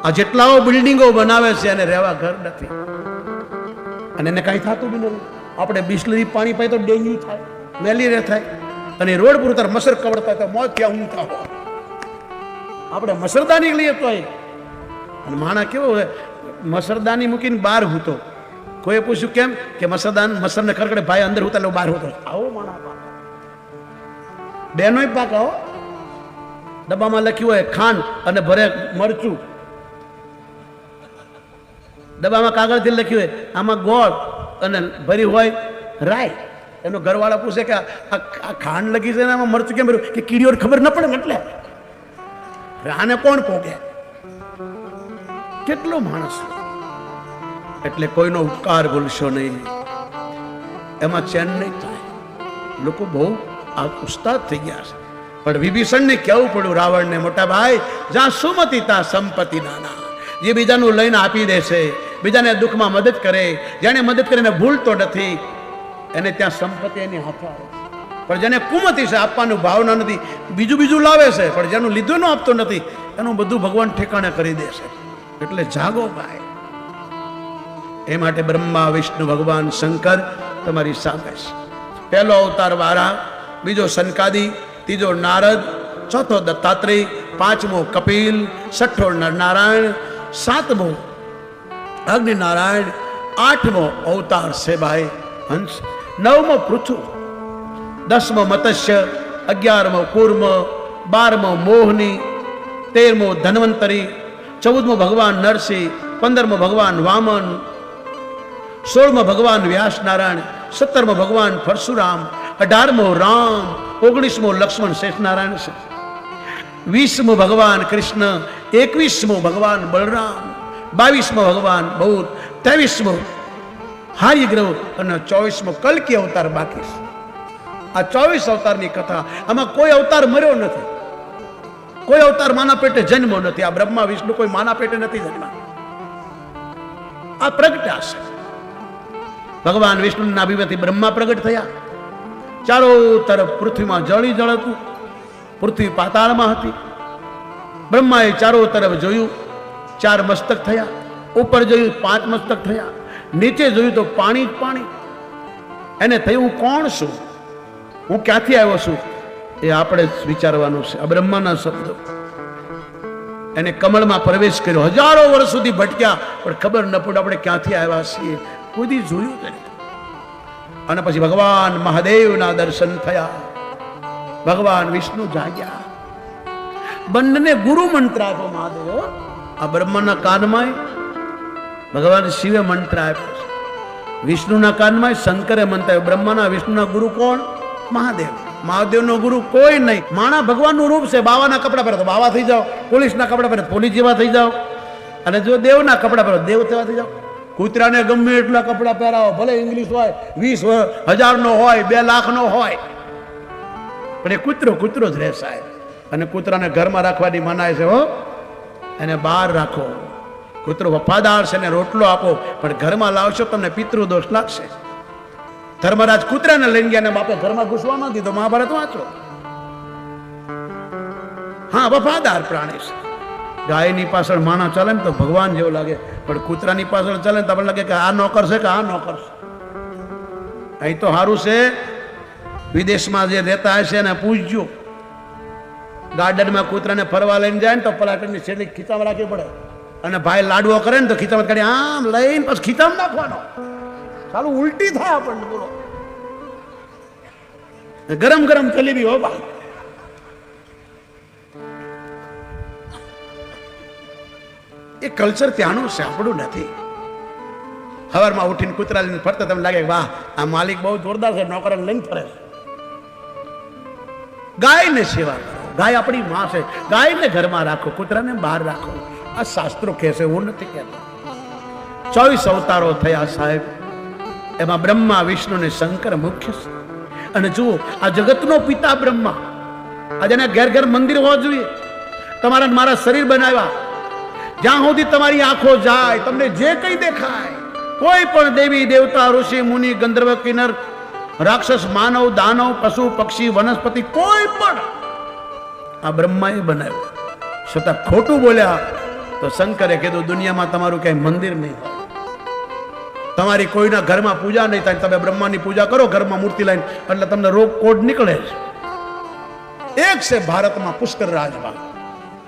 આ જેટલાઓ બિલ્ડિંગો બનાવે છે એને રહેવા ઘર નથી અને એને કઈ થતું બી નથી. આપણે બિસ્લરી પાણી પાઈ તો ડેન્ગ્યુ થાય, મેલેરિયા થાય. અને રોડ પર ઉતાર મસર કવડતા તો મોત ક્યાં ઊંઘતા હોય. આપણે મસરદાની લઈએ તો અને માણા કેવો હોય મસરદાની મૂકીને બહાર હૂતો. કોઈ પૂછ્યું કેમ? કે મસરને ખરખડે ભાઈ અંદર ઉતાર બહાર હૂતો. આવો માણા પાકા બેનો પાકા હો. ડબ્બામાં લખ્યું હોય ખાંડ અને ભરે મરચું. ડબ્બામાં કાગળથી લખ્યું હોય આમાં ગોળ અને ભરી હોય રાય. એનો ઘરવાળા પૂછે કે આ ખાંડ લગી છે ને આમાં મરચું કેમ ભર્યું? કે કીડીઓને ખબર ન પડે ને એટલે આને કોણ પોગે? કેટલો માણસ. એટલે કોઈનો ઉપકાર ભૂલશો નહીં, એમાં ચેન નહીં થાય. લોકો બહુ આ ઉસ્તાદ થઈ ગયા છે. પણ વિભીષણને કેવું પડ્યું રાવણને, મોટા ભાઈ જ્યાં સુમતિ ત્યાં સંપત્તિ નાના. જે બીજાનું લઈને આપી દેશે, બીજાને દુઃખમાં મદદ કરે, જેને મદદ કરીને ભૂલતો નથી, એને ત્યાં સંપત્તિ એની હાથે આવે. પણ જેને કુમતિ છે, આપવાનું ભાવના નથી, બીજું લાવે છે, પણ જેનું લીધું ન આપતો નથી, એનું બધું ભગવાન ઠેકાણે કરી દેશે. એટલે જાગો ભાઈ. એ માટે બ્રહ્મા વિષ્ણુ ભગવાન શંકર તમારી સામે છે. પહેલો અવતાર વારા, બીજો સનકાદી, ત્રીજો નારદ, ચોથો દત્તાત્રેય, પાંચમો કપિલ, છઠ્ઠો નરનારાયણ, સાતમો અગ્નિનારાયણ, આઠમો અવતાર છે ભાઈ હંસ, નવમો પૃથુ, 10મો મત્સ્ય, 11મો કૂર્મ, 12મો મોહની, 13મો ધન્વંતરી, 14મો ભગવાન નરસિંહ, 15મો ભગવાન વામન, 16મો ભગવાન વ્યાસ નારાયણ, 17મો ભગવાન પરશુરામ, 18મો રામ, 19મો લક્ષ્મણ શેષનારાયણ છે, 20મો ભગવાન કૃષ્ણ, 21મો ભગવાન બલરામ, 22મો ભગવાન બૌદ્ધ, 23મો હાયગ્રહ અને 24મો કલ્કી અવતાર બાકી છે. આ 24 અવતારની કથા, આમાં કોઈ અવતાર મર્યો નથી, કોઈ અવતાર માના પેટે જન્મો નથી. આ બ્રહ્મા વિષ્ણુ કોઈ માના પેટે નથી જન્મા, આ પ્રગટ્યા છે. ભગવાન વિષ્ણુના અભિમથી બ્રહ્મા પ્રગટ થયા. ચારો તરફ પૃથ્વીમાં જળી જળ હતું, પૃથ્વી પાતાળમાં હતી. બ્રહ્માએ ચારો તરફ જોયું, 4 મસ્તક થયા. ઉપર જોયું 5 મસ્તક થયા. નીચે જોયું તો પાણી જ પાણી. એને થયું હું કોણ છું, હું ક્યાંથી આવ્યો છું, એ આપણે વિચારવાનું છે. આ બ્રહ્માના શબ્દો. એને કમળમાં પ્રવેશ કર્યો. હજારો વર્ષ સુધી ભટક્યા, પણ ખબર ન પડે આપણે ક્યાંથી આવ્યા છીએ, કોઈ જોયું નથી. અને પછી ભગવાન મહાદેવના દર્શન થયા. ભગવાન વિષ્ણુ જાગ્યા. બંને ગુરુ મંત્ર આપ્યો મહાદેવ. આ બ્રહ્માના કાનમાં ભગવાન શિવે મંત્ર આપ્યો છે, વિષ્ણુના કાનમાં શંકરે મંત્ર આપ્યો. બ્રહ્માના વિષ્ણુના ગુરુ કોણ? મહાદેવ. મહાદેવનો ગુરુ કોઈ નહીં. માણા ભગવાનનું રૂપ છે. બાવાના કપડા પહેરે તો બાવા થઈ જાઓ, પોલીસના કપડા પહેરે પોલીસ જેવા થઈ જાઓ, અને જો દેવના કપડા પહેરો દેવ તેવા થઈ જાઓ. કૂતરાને ગમે એટલા કપડા પહેરાવો, ભલે ઇંગ્લિશ હોય, 20,000 નો હોય, 2 લાખ નો હોય, પણ એ કૂતરો જ રહે સાહેબ. અને કૂતરાને ઘરમાં રાખવાની મનાય છે હો, એને બહાર રાખો. કૂતરો વફાદાર છે ને રોટલો આપો, પણ ઘરમાં લાવશો તમને પિતૃદોષ લાગશે. ધર્મરાજ કૂતરાને લઈને ગયા ને બાપે ઘરમાં ઘૂસવા ન દીધો. મહાભારત વાંચો. હા, વફાદાર પ્રાણી છે. ગાયની પાછળ માણસ ચાલે ને તો ભગવાન જેવો લાગે, પણ કૂતરાની પાછળ ચાલે ને તો આપણને લાગે કે આ નોકર છે કે આ નોકર છે. અહીં તો સારું છે, વિદેશમાં જે રહેતા હશે એને પૂછજો. ગાર્ડનમાં કૂતરાને ફરવા લઈને જાય ને તો પલાટની છેલ્લી ખીચામાં રાખવી પડે, અને ભાઈ લાડવો કરે ને તો ખીચામાં કાઢી આમ લઈને પછી ખીચામાં નાખવાનો. ચાલું ઉલટી થાય આપણને. બોલો, ગરમ ગરમ જલેબી હો ભાઈ. એ કલ્ચર ત્યાંનું છે, આપણું નથી. સવારમાં ઉઠીને કૂતરા લઈને ફરતા તમને લાગે વાહ આ માલિક બહુ જોરદાર છે, નોકરાને લઈને ફરે છે. ગાયને સેવા કરો. ગાય આપણી માં છે. ગાયને ઘરમાં રાખો, કૂતરાને બહાર રાખો. આ શાસ્ત્રો કહે છે, હું નથી કહેતો. 24 અવતારો થયા સાહેબ. એમાં બ્રહ્મા વિષ્ણુ ને શંકર મુખ્ય છે. અને જુઓ, આ જગતનો પિતા બ્રહ્મા. આજે ઘેર ઘેર મંદિર હોવા જોઈએ. તમારા મારા શરીર બનાવ્યા, જ્યાં સુધી તમારી આંખો જાય તમને જે કંઈ દેખાય, કોઈ પણ દેવી દેવતા ઋષિ મુનિ ગંધર્વ કિન્નર રાક્ષસ માનવ દાનવ પશુ પક્ષી વનસ્પતિ કોઈ પણ આ બ્રહ્માએ બનાવ્યો. છતાં ખોટું બોલ્યા તો શંકરે કીધું દુનિયામાં તમારું ક્યાંય મંદિર નહીં હોય, તમારી કોઈના ઘરમાં પૂજા નહીં થાય. તમે બ્રહ્માની પૂજા કરો ઘરમાં મૂર્તિ લઈને, એટલે તમને રોગ કોડ નીકળે છે. એક છે ભારતમાં પુષ્કર રાજમાં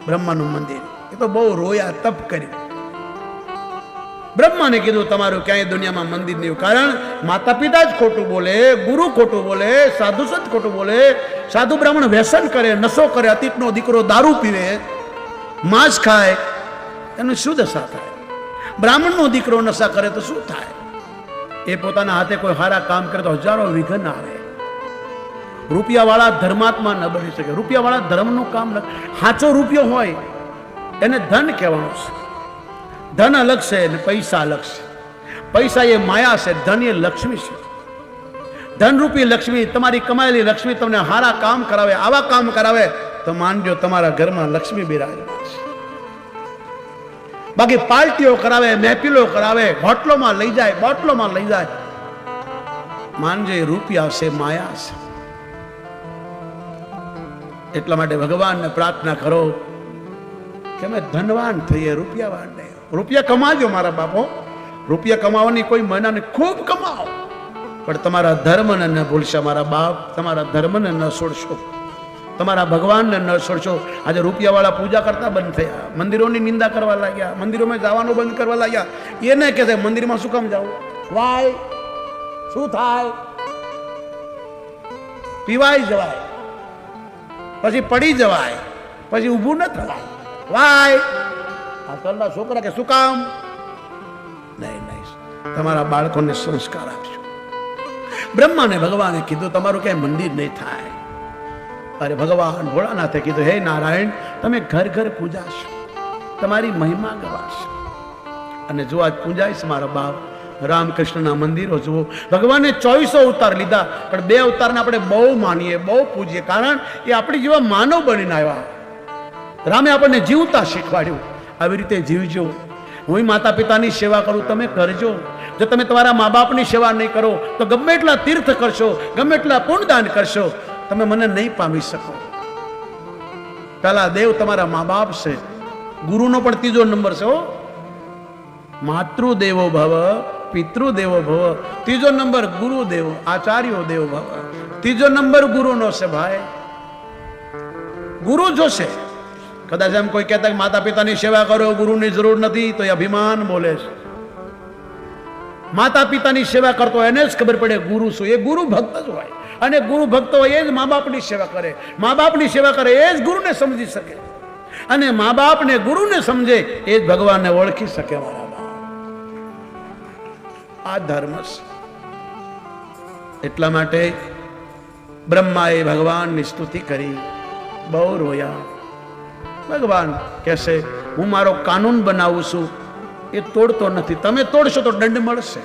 બ્રહ્માનું મંદિર. એ તો બહુ રોયા, તપ કર્યું. બ્રહ્માને કીધું તમારું ક્યાંય દુનિયામાં મંદિર નહીં. કારણ માતા પિતા જ ખોટું બોલે, ગુરુ ખોટું બોલે, સાધુ સંત ખોટું બોલે, સાધુ બ્રાહ્મણ વ્યસન કરે, નશો કરે, અતીતનો દીકરો દારૂ પીવે, માંસ ખાય, એનું શું દશા થાય? બ્રાહ્મણનો દીકરો નશા કરે તો શું થાય? એ પોતાના હાથે કોઈ સારા કામ કરે તો હજારો વિઘ્ન આવે. રૂપિયાવાળા ધર્માત્મા ન બની શકે. રૂપિયાવાળા ધર્મનું કામ ન. સાચો રૂપિયો હોય એને ધન કહેવાનું છે. ધન અલગ છે અને પૈસા અલગ છે. પૈસા એ માયા છે, ધન એ લક્ષ્મી છે. ધનરૂપી લક્ષ્મી, તમારી કમાયેલી લક્ષ્મી તમને સારા કામ કરાવે, આવા કામ કરાવે તો માનજો તમારા ઘરમાં લક્ષ્મી બિરાજમાન છે. બાકી પાર્ટીઓ કરાવે, મહેફિલો કરાવે, હોટલોમાં લઈ જાય, બોટલોમાં લઈ જાય, માનજો રૂપિયા છે, માયા છે. એટલા માટે ભગવાનને પ્રાર્થના કરો કે અમે ધનવાન થઈએ, રૂપિયાવાન નહીં. રૂપિયા કમાજો મારા બાપો, રૂપિયા કમાવાની કોઈ મના નહીં, ખૂબ કમાઓ, પણ તમારા ધર્મને ન ભૂલશો મારા બાપ. તમારા ધર્મને ન છોડશો, તમારા ભગવાનને ન છોડશો. આજે રૂપિયાવાળા પૂજા કરતા બંધ થયા, મંદિરોની નિંદા કરવા લાગ્યા, મંદિરોમાં જવાનું બંધ કરવા લાગ્યા. એને કહે છે મંદિરમાં શું કામ જાવું? વાય શું થાય? પીવાય જવાય, પછી પડી જવાય, પછી ઊભું ન થવાય. વાય આજકાલના છોકરા કે શું કામ? નહીં નહીં, તમારા બાળકોને સંસ્કાર આપજો. બ્રહ્માને ભગવાને કીધું તમારું ક્યાંય મંદિર નહીં થાય. અરે ભગવાન ભોળાનાથે કીધું હે નારાયણ, તમે ઘર ઘર પૂજાશો, તમારી મહિમા ગવાશો. અને જો આજ પૂજાઈશ મારા બાપ, રામકૃષ્ણના મંદિરો જુઓ. ભગવાને 24 અવતાર લીધા, પણ 2 અવતારને આપણે બહુ માનીએ, બહુ પૂજીએ, કારણ એ આપણી જેવા માનવ બનીને આવ્યા. રામે આપણને જીવતા શીખવાડ્યું, આવી રીતે જીવજો. હું માતા પિતાની સેવા કરું, તમે કરજો. જો તમે તમારા મા બાપની સેવા નહીં કરો તો ગમે એટલા તીર્થ કરશો, ગમે એટલા પુણ્યદાન કરશો, તમે મને નહીં પામી શકો. પેલા દેવ તમારા મા બાપ છે. ગુરુનો પણ 3જો નંબર છે હો. માતૃદેવો ભવ, પિતૃદેવો ભવ. 3જો નંબર ગુરુદેવ, આચાર્યો દેવ ભવ. 3જો નંબર ગુરુનો છે ભાઈ. ગુરુ જોશે. કદાચ એમ કોઈ કહેતા કે માતા પિતાની સેવા કરો, ગુરુની જરૂર નથી, તો એ અભિમાન બોલે છે. માતા પિતાની સેવા કરતો એને જ ખબર પડે ગુરુ શું. એ ગુરુ ભક્ત જ હોય, અને ગુરુ ભક્ત હોય એ જ મા બાપની સેવા કરે. મા બાપની સેવા કરે એ જ ગુરુને સમજી શકે, અને મા બાપને ગુરુને સમજે એ જ ભગવાનને ઓળખી શકે. મારા બાપ, આ ધર્મ છે. એટલા માટે બ્રહ્માએ ભગવાનની સ્તુતિ કરી, બહુ રોયા. ભગવાન કહેશે હું મારો કાનૂન બનાવું છું, એ તોડતો નથી. તમે તોડશો તો દંડ મળશે.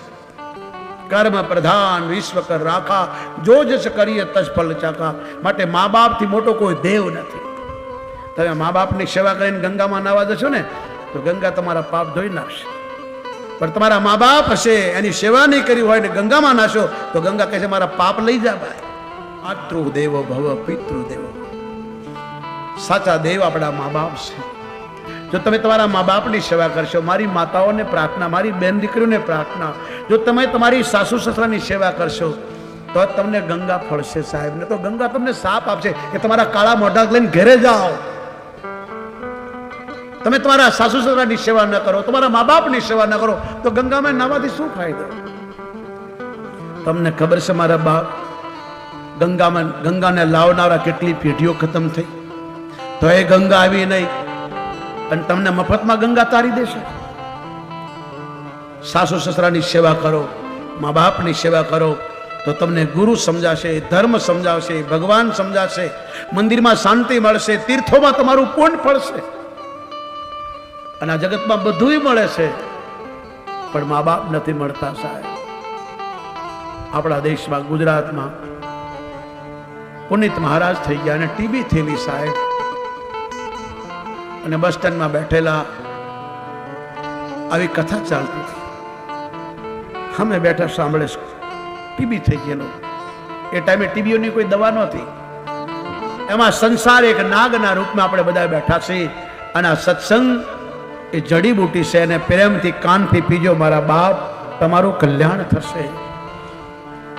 કર્મ પ્રધાન વિશ્વ કર રાખા, જો જસ કરીએ તજ ફલ ચાખા. માટે મા બાપથી મોટો કોઈ દેવ નથી. તમે મા બાપની સેવા કરીને ગંગામાં નાવા જશો ને તો ગંગા તમારા પાપ ધોઈ નાખશે. પણ તમારા મા બાપ હશે, એની સેવા નહીં કરી હોય ને ગંગામાં નાશો તો ગંગા કહે છે મારા પાપ લઈ જા ભાઈ. માતૃ દેવો ભવ, પિતૃ દેવો. સાચા દેવ આપણા મા બાપ છે. જો તમે તમારા મા બાપની સેવા કરશો, મારી માતાઓને પ્રાર્થના, મારી બેન દીકરીઓને પ્રાર્થના, જો તમે તમારી સાસુ સસરાની સેવા કરશો તો તમને ગંગા ફળશે સાહેબ. ને તો ગંગા તમને સાપ આપશે કે તમારા કાળા મોઢા લઈને ઘરે જાઓ. તમે તમારા સાસુ સસરાની સેવા ન કરો, તમારા મા બાપની સેવા ન કરો તો ગંગામાં નાવાથી શું ફાયદો? તમને ખબર છે મારા બાપ, ગંગાને લાવનારા કેટલી પેઢીઓ ખતમ થઈ, તો એ ગંગા આવી નહીં અને તમને મફતમાં ગંગા તારી દેશે. સાસુ સસરાની સેવા કરો, મા બાપની સેવા કરો તો તમને ગુરુ સમજાશે, ધર્મ સમજાવશે, ભગવાન સમજાશે, મંદિરમાં શાંતિ મળશે, તીર્થોમાં તમારું પુણ્ય ફળશે. અને આ જગતમાં બધુંય મળે છે, પણ મા બાપ નથી મળતા સાહેબ. આપણા દેશમાં, ગુજરાતમાં પુનિત મહારાજ થઈ ગયા અને ટીબી થયેલી સાહેબ, અને બસ સ્ટેન્ડમાં બેઠેલા આવી કથા ચાલતી હતી. અમે બેઠા સાંભળે, ટીબી થઈ ગયેલો. એ ટાઈમે ટીબીઓની કોઈ દવા નહોતી. એમાં સંસાર એક નાગના રૂપમાં આપણે બધા બેઠા છીએ. અને આ સત્સંગ એ જડીબુટી છે, અને પ્રેમથી કાનથી પીજો મારા બાપ, તમારું કલ્યાણ થશે.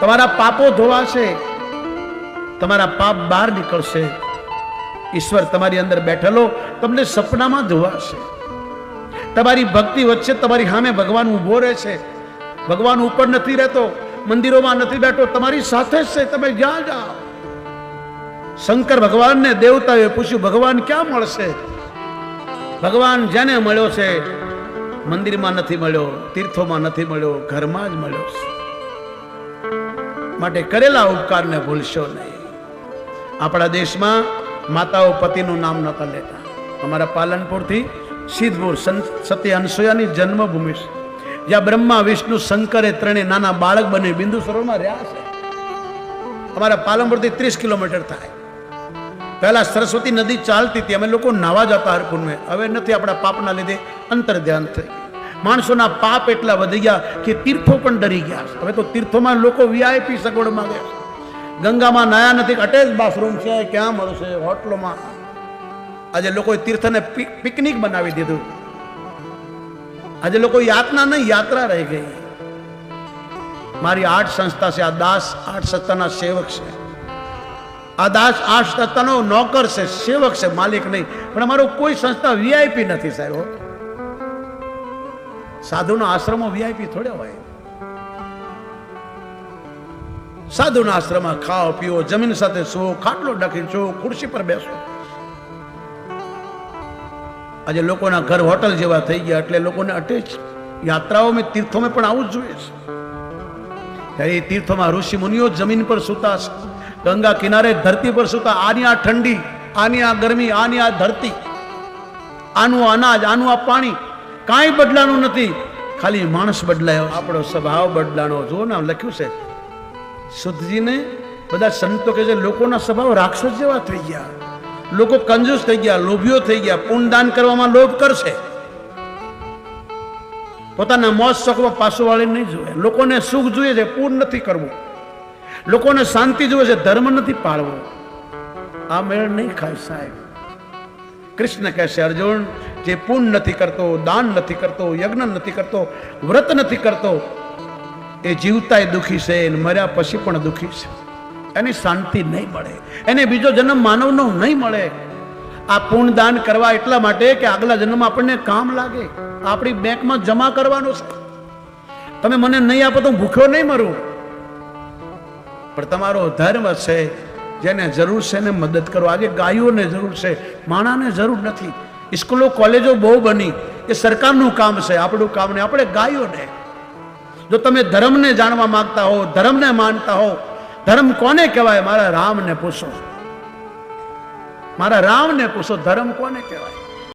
તમારા પાપો ધોવાશે, તમારા પાપ બહાર નીકળશે. ઈશ્વર તમારી અંદર બેઠેલો તમને સપનામાં ધોવાશે. તમારી ભક્તિ વચ્ચે તમારી સામે ભગવાન ઉભો રહે છે. ભગવાન ઉપર નથી રહેતો, મંદિરોમાં નથી બેઠો, તમારી સાથે જ છે. તમે જ્યાં જાઓ. શંકર ભગવાનને દેવતાએ પૂછ્યું ભગવાન ક્યાં મળશે? ભગવાન જેને મળ્યો છે મંદિરમાં નથી મળ્યો, તીર્થોમાં નથી મળ્યો, ઘરમાં જ મળ્યો છે. માટે કરેલા ઉપકારને ભૂલશો નહીં. આપણા દેશમાં માતાઓ પતિનું નામ નતા લેતા. અમારા પાલનપુરથી સિદ્ધપુર સતી અનસુયાની જન્મભૂમિ છે, જ્યાં બ્રહ્મા વિષ્ણુ શંકરે ત્રણે નાના બાળક બની બિંદુ સરોવરમાં રહ્યા છે. અમારા પાલનપુરથી 30 કિલોમીટર થાય. પહેલા સરસ્વતી નદી ચાલતી હતી, અમે લોકો નાવા જતા હરકુંડમાં. હવે નથી, આપણા પાપના લીધે અંતર ધ્યાન થઈ ગયું. માણસોના પાપ એટલા વધી ગયા કે તીર્થો પણ ડરી ગયા. હવે તો તીર્થોમાં લોકો વીઆઈપી સગવડ માંગે છે. ગંગામાં નાયા નથી, અટેચ બાથરૂમ છે, ક્યાં મળશે? હોટલોમાં. આજે લોકોએ તીર્થને પિકનિક બનાવી દીધું. આજે લોકો યાતના નહીં, યાત્રા રહી ગઈ. મારી 8 સંસ્થા છે. આ દાસ 8 સત્તાના સેવક છે. આ દાસ 8 સત્તાનો નોકર છે, સેવક છે, માલિક નહીં. પણ અમારો કોઈ સંસ્થા વીઆઈપી નથી સાહેબ. સાધુનો આશ્રમો વીઆઈપી થોડે હોય. સાધુના આશ્રમમાં ખાઓ પીઓ, જમીન સાથે સો, ખાટલો ઢાંકી છો, ખુરશી પર બેસો. આજે લોકોના ઘર હોટલ જેવા થઈ ગયા, એટલે લોકોને અટેચ યાત્રાઓમાં તીર્થોમાં પણ આવું જ જોઈએ છે. ત્યારે એ તીર્થોમાં ઋષિ મુનિઓ જમીન પર સૂતા છે, ગંગા કિનારે ધરતી પર સૂતા. આની આ ઠંડી, આની આ ગરમી, આની આ ધરતી, આનું અનાજ, આનું આ પાણી, કાંઈ બદલાનું નથી. ખાલી માણસ બદલાયો, આપણો સ્વભાવ બદલાનો. જુઓ ને લખ્યું છે શુદ્ધજીને. બધા સંતો કહે છે લોકોના સ્વભાવ રાક્ષસ જેવા થઈ ગયા, લોકો કંજૂસ થઈ ગયા, લોભીઓ થઈ ગયા, પુણ્યદાન કરવામાં લોભ કરશે, પોતાના મોજ શોખમાં પાછું વાળી નહીં જોવે. લોકોને સુખ જોઈએ છે, પૂર્ણ નથી કરવું. લોકોને શાંતિ જોઈએ છે, ધર્મ નથી પાળવો. આ મેળ નહીં ખાય સાહેબ. કૃષ્ણ કહેશે અર્જુન, જે પુણ્ય નથી કરતો, દાન નથી કરતો, યજ્ઞ નથી કરતો, વ્રત નથી કરતો, એ જીવતા દુઃખી છે, મર્યા પછી પણ દુઃખી છે. એની શાંતિ નહીં મળે, એને બીજો જન્મ માનવનો નહીં મળે. આ પુણ્ય દાન કરવા એટલા માટે કે આગલા જન્મ આપણને કામ લાગે, આપણી બેંકમાં જમા કરવાનું છે. તમે મને નહીં આપો તો ભૂખ્યો નહીં મરું. પણ તમારો ધર્મ છે, જેને જરૂર છે એને મદદ કરો. આજે ગાયોને જરૂર છે, માણાને જરૂર નથી. સ્કૂલો કોલેજો બહુ બની, એ સરકારનું કામ છે, આપણું કામ નહીં. આપણે ગાયોને, જો તમે ધર્મને જાણવા માંગતા હો, ધર્મને માનતા હો, ધર્મ કોને કહેવાય? મારા રામને પૂછો, મારા રામને પૂછો, ધર્મ કોને કહેવાય?